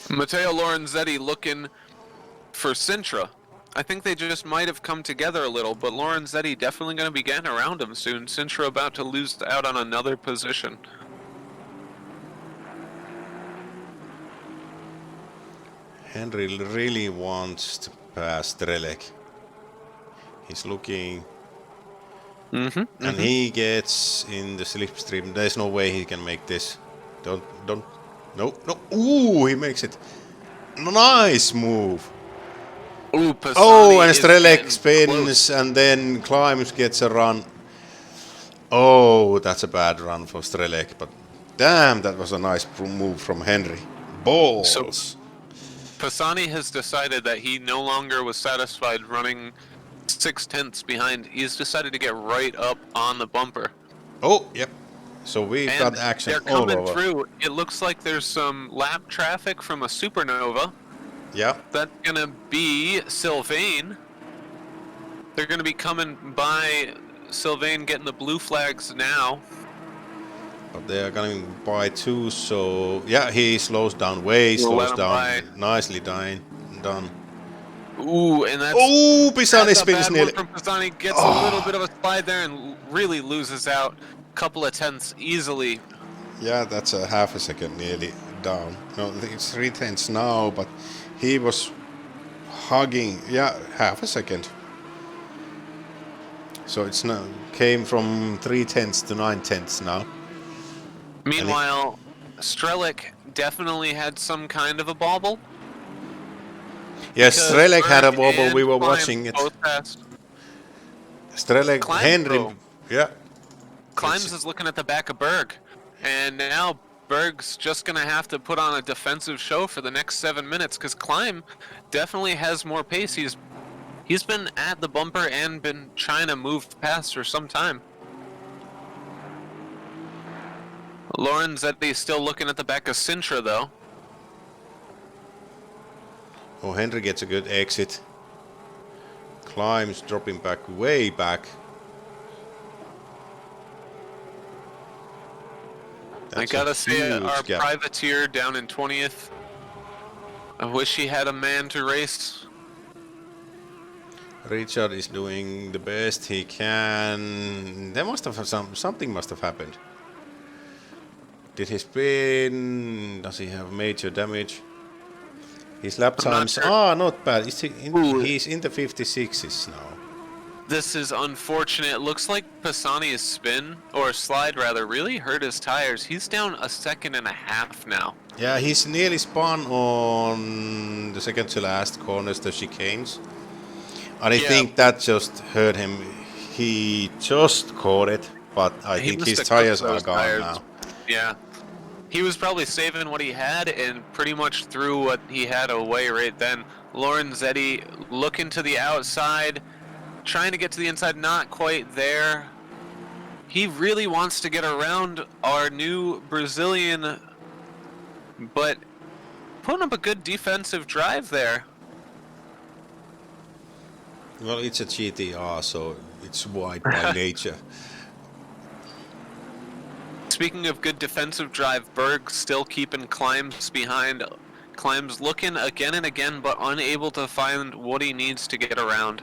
Matteo Lorenzetti looking for Sintra. I think they just might have come together a little, but Lorenzetti definitely going to be getting around him soon. Sintra about to lose out on another position. Henry really wants to pass Strelek. He's looking... And he gets in the slipstream. There's no way he can make this. No. Ooh, he makes it. Nice move. Ooh, Pisani oh, and Strelek spins and then Climbs gets a run. Oh, that's a bad run for Strelek, but damn, that was a nice move from Henry. Balls. So, Pisani has decided that he no longer was satisfied running 0.6 behind. He's decided to get right up on the bumper. Oh, yep. So we've got action they're all coming over. through. It looks like there's some lap traffic from a supernova. Yeah. That's gonna be Sylvain. They're gonna be coming by Sylvain, getting the blue flags now. But they are going by 2, so yeah, he slows down way, slows down. Nicely done. Ooh, and that's... Oh, Pisani spins nearly. From Pisani gets a little bit of a slide there and really loses out a couple of tenths easily. Yeah, that's a half a second nearly down. No, I think it's 0.3 now, but he was hugging. Yeah, half a second. So it's now came from 0.3 to 0.9 now. Meanwhile, Strelek definitely had some kind of a bobble. Yes, because Strelek had a Berg wobble. and We were Climb watching it. both passed. Strelek, Climb, Henry. though. Yeah. Climbs is looking at the back of Berg, and now Berg's just gonna have to put on a defensive show for the next 7 minutes because Climb definitely has more pace. He's been at the bumper and been trying to move past for some time. Lorenzetti still looking at the back of Sintra though. Oh, Henry gets a good exit. Climbs dropping back, way back. I That's gotta a say, huge our gap. privateer down in 20th. I wish he had a man to race. Richard is doing the best he can. There must have something must have happened. Did he spin? Does he have major damage? His lap I'm not times sure. are not bad. He's Ooh. in the 56s now. This is unfortunate. It looks like Pisani's spin, or slide rather, really hurt his tires. He's down 1.5 seconds now. Yeah, he's nearly spun on the second to last corners, the chicanes. And I think that just hurt him. He just caught it, but I He think must his have cooked tires are those gone tires. now. Yeah. He was probably saving what he had and pretty much threw what he had away right then. Lorenzetti looking to the outside, trying to get to the inside, not quite there. He really wants to get around our new Brazilian, but putting up a good defensive drive there. Well, it's a GTR, so it's wide by nature. Speaking of good defensive drive, Berg still keeping Climbs behind. Climbs looking again and again, but unable to find what he needs to get around.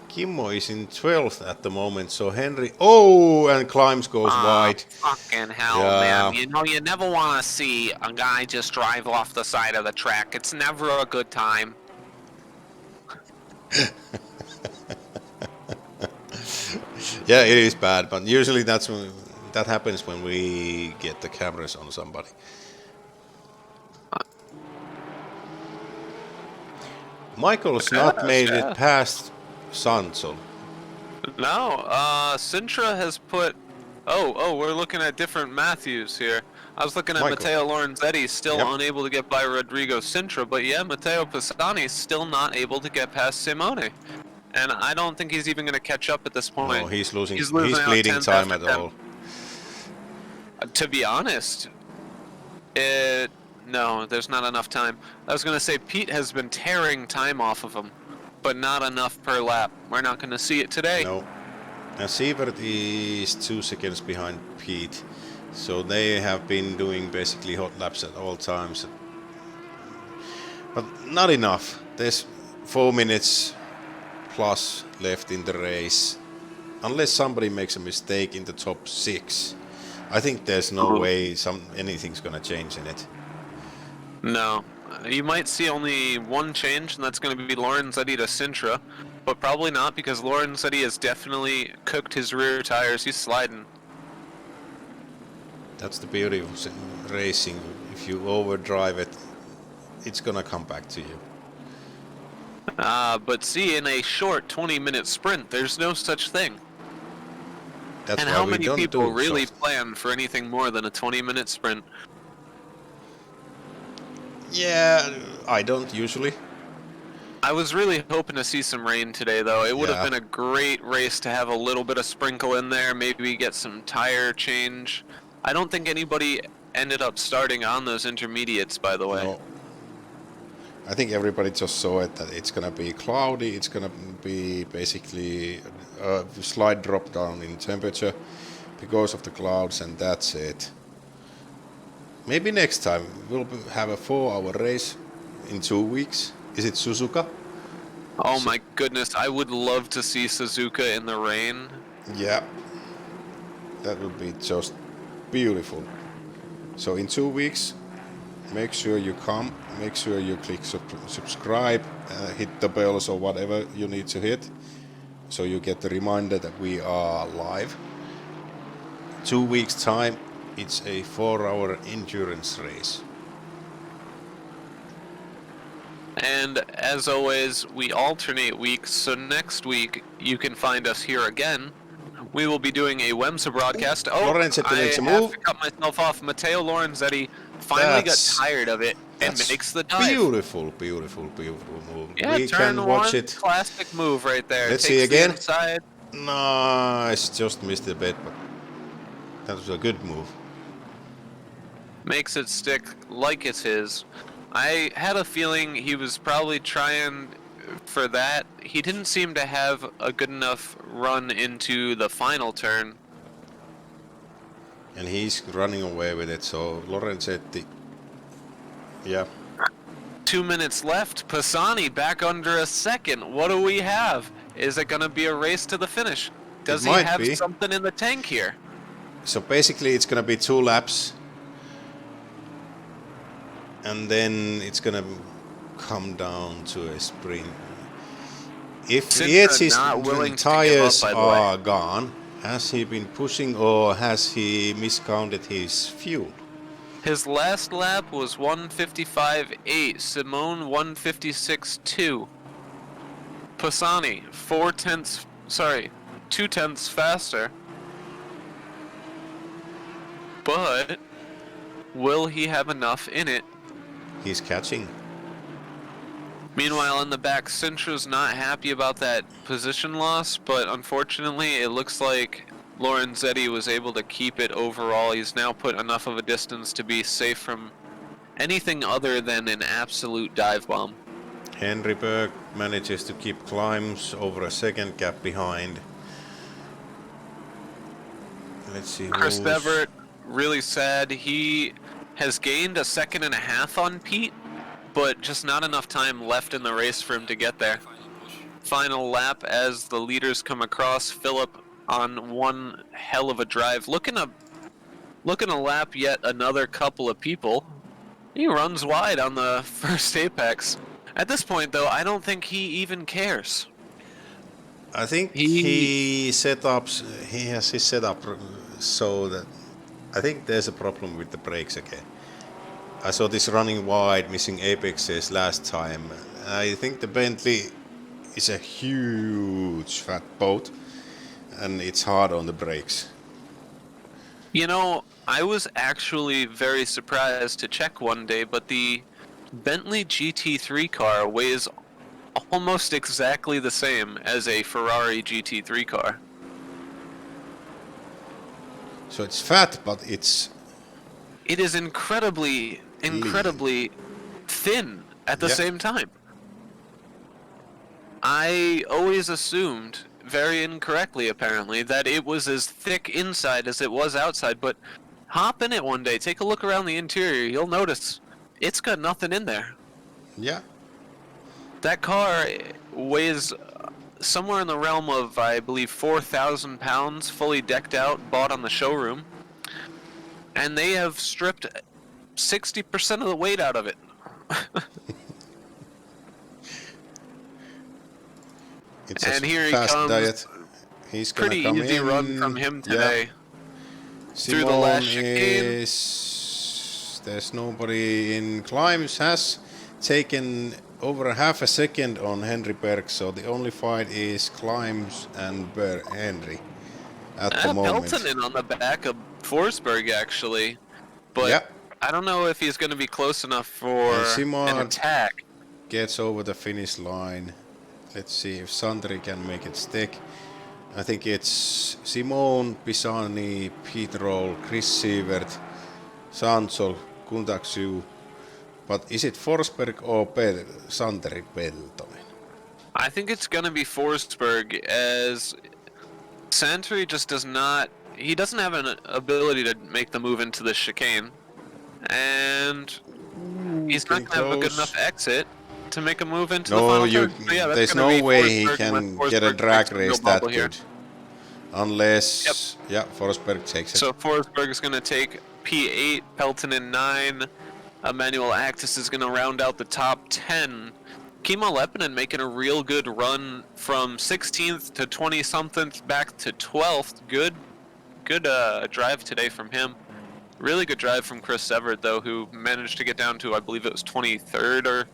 Kimmo is in 12th at the moment, so Henry... Oh, and Climbs goes wide. Fucking hell, Yeah. man. You know, you never want to see a guy just drive off the side of the track. It's never a good time. Yeah, it is bad, but usually that happens when we get the cameras on somebody. Michael's not made it past Sancho. No, Sintra has put... Oh, we're looking at different Matthews here. I was looking at Michael. Matteo Lorenzetti, still Yep. unable to get by Rodrigo Sintra, but yeah, Matteo Pisani still not able to get past Simone. And I don't think he's even going to catch up at this point. No, he's losing. He's out bleeding 10th time after at 10. all. To be honest, no, there's not enough time. I was going to say Pete has been tearing time off of him, but not enough per lap. We're not going to see it today. No. And Sievert is 2 seconds behind Pete. So they have been doing basically hot laps at all times. But not enough. There's 4 minutes plus left in the race. Unless somebody makes a mistake in the top 6, I think there's no way anything's gonna change in it. No. You might see only one change, and that's going to be Lorenzetti to Sintra, but probably not because Lorenzetti has definitely cooked his rear tires. He's sliding. That's the beauty of racing. If you overdrive it, it's gonna come back to you. But see, in a short 20-minute sprint, there's no such thing. That's And why how we many don't people do really soft. plan for anything more than a 20-minute sprint? Yeah, I don't usually. I was really hoping to see some rain today, though. It would Yeah. have been a great race to have a little bit of sprinkle in there, maybe get some tire change. I don't think anybody ended up starting on those intermediates, by the way. No. I think everybody just saw it that it's gonna be cloudy. It's gonna be basically a slight drop down in temperature because of the clouds, and that's it. Maybe next time we'll have a 4-hour race in 2 weeks. Is it Suzuka? Oh my goodness, I would love to see Suzuka in the rain. Yeah. That would be just beautiful. So in 2 weeks, make sure you come, make sure you click subscribe, hit the bells or whatever you need to hit, so you get the reminder that we are live. 2 weeks time, it's a 4-hour endurance race. And as always, we alternate weeks, so next week you can find us here again. We will be doing a WEMSA broadcast. Oh, Lorenzetti I makes a have move. to cut myself off. Matteo Lorenzetti finally got That's- tired of it and That's makes the dive. beautiful move. Yeah, We turn can watch one, it. classic move right there. Let's Takes see the again. inside. Nice, just missed the bed, but that was a good move. Makes it stick like it's his. I had a feeling he was probably trying for that. He didn't seem to have a good enough run into the final turn. And he's running away with it, so Lorenzetti, yeah. 2 minutes left. Pisani back under a second. What do we have? Is it going to be a race to the finish? Does he might have be. something in the tank here? So basically it's gonna be 2 laps. And then it's gonna come down to a sprint. If Sintra his not willing to give tires up, by the way. are gone, has he been pushing or has he miscounted his fuel? His last lap was 155.8. Simone 156.2. Pisani 2 tenths faster. But will he have enough in it? He's catching. Meanwhile, in the back, Sintra's not happy about that position loss, but unfortunately, it looks like Lorenzetti was able to keep it overall. He's now put enough of a distance to be safe from anything other than an absolute dive bomb. Henry Berg manages to keep climbs over a second gap behind. Let's see. Chris who's- Everett, really sad. He has gained a second and a half on Pete, but just not enough time left in the race for him to get there. Final lap as the leaders come across. Philip on one hell of a drive. Looking to lap yet another couple of people. He runs wide on the first apex. At this point, though, I don't think he even cares. I think He- he has his setup so that I think there's a problem with the brakes again. I saw this running wide, missing apexes last time. I think the Bentley is a huge fat boat and it's hard on the brakes. You know, I was actually very surprised to check one day, but the Bentley GT3 car weighs almost exactly the same as a Ferrari GT3 car. So it's fat, but it's It is incredibly thin at the Yeah. same time. I always assumed, very incorrectly apparently, that it was as thick inside as it was outside, but hop in it one day, take a look around the interior, you'll notice it's got nothing in there. yeah. That car weighs somewhere in the realm of, I believe, 4,000 pounds, fully decked out, bought on the showroom. And they have stripped 60% of the weight out of it. It's And a here he fast comes. diet. He's gonna Pretty come easy in. run from him Yeah. today. Through the Simone last chicane. is there's nobody in climbs has taken over a half a second on Henry Berg, so the only fight is climbs and Henry at the moment. Peltonen on the back of Forsberg, actually. But Yeah. I don't know if he's going to be close enough for And an Simon attack. gets over the finish line. Let's see if Sandri can make it stick. I think it's Simone, Pisani, Pete Roll, Chris Sievert, Sansol, Kuntaksu. But is it Forsberg or Sandri Peltonen? I think it's going to be Forsberg, as Santry just does not... He doesn't have an ability to make the move into the chicane. And he's not going to have a good close. enough exit to make a move into the No, final you. turn. So yeah, that's There's gonna no be way he Forsberg can when get a Forsberg drag makes the race real that bubble here. good. Unless, yeah, Forsberg takes it. So Forsberg is going to take P8, Peltonen 9, Emmanuel Actis is going to round out the top 10. Kimo Lepinen making a real good run from 16th to 20-something back to 12th. Good drive today from him. Really good drive from Chris Everett, though, who managed to get down to, I believe it was 23rd or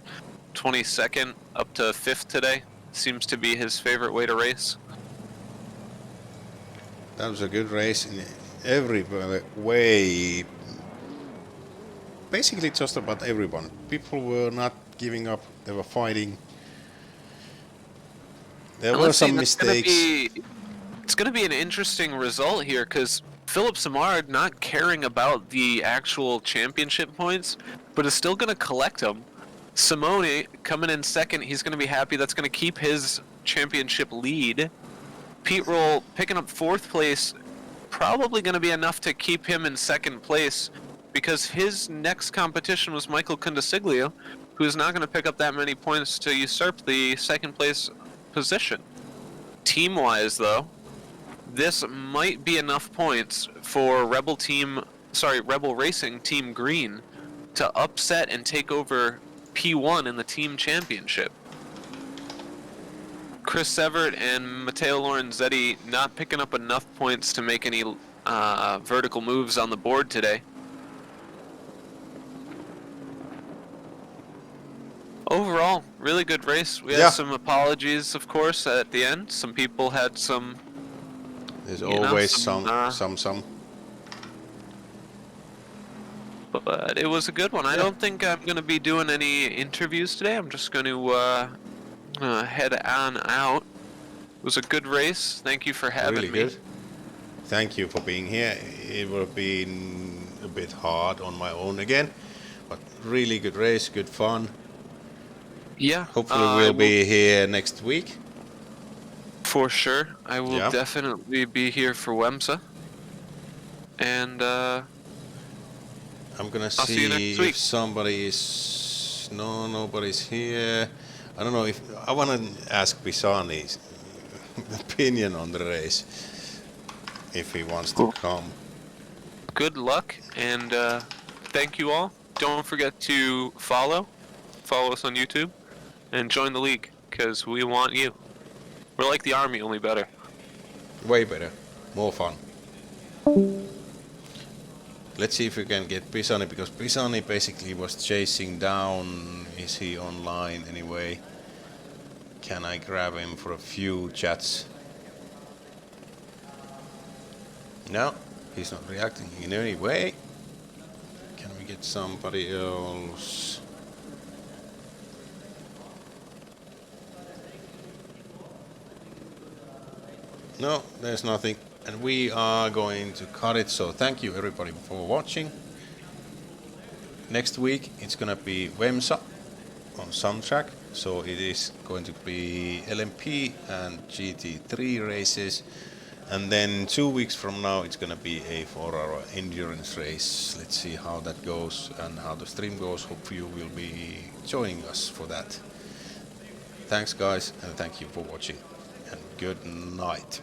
22nd up to 5th today. Seems to be his favorite way to race. That was a good race in every way. Basically, just about everyone. People were not giving up. They were fighting. There were some mistakes. It's going to be an interesting result here because Philip Samard not caring about the actual championship points, but is still going to collect them. Simone coming in second, he's going to be happy. That's going to keep his championship lead. Pete Roll picking up 4th place, probably going to be enough to keep him in 2nd place because his next competition was Michael Kundasiglio, who is not going to pick up that many points to usurp the 2nd place position. Team-wise, though, this might be enough points for Rebel Racing Team Green to upset and take over P1 in the team championship. Chris Severt and Matteo Lorenzetti not picking up enough points to make any vertical moves on the board today. Overall, really good race. We had some apologies, of course, at the end. Some people had some... There's always some. But it was a good one. I don't think I'm going to be doing any interviews today. I'm just going to head on out. It was a good race. Thank you for having me. Good. Thank you for being here. It would have been a bit hard on my own again, but really good race, good fun. Yeah. Hopefully we'll be here next week. For sure. I will definitely be here for WEMSA. And I'm gonna see you next if week. somebody is... No, nobody's here. I don't know if... I want to ask Pisani's opinion on the race. If he wants to come. Good luck, and thank you all. Don't forget to follow us on YouTube, and join the league, because we want you. We're like the army, only better. Way better. More fun. Let's see if we can get Pisani, because Pisani basically was chasing down. Is he online anyway? Can I grab him for a few chats? No, he's not reacting in any way. Can we get somebody else? No, there's nothing. And we are going to cut it. So thank you everybody for watching. Next week it's gonna be WEMSA on some track. So it is going to be LMP and GT3 races. And then 2 weeks from now it's gonna be a 4-hour endurance race. Let's see how that goes and how the stream goes. Hope you will be joining us for that. Thanks guys, and thank you for watching, and good night.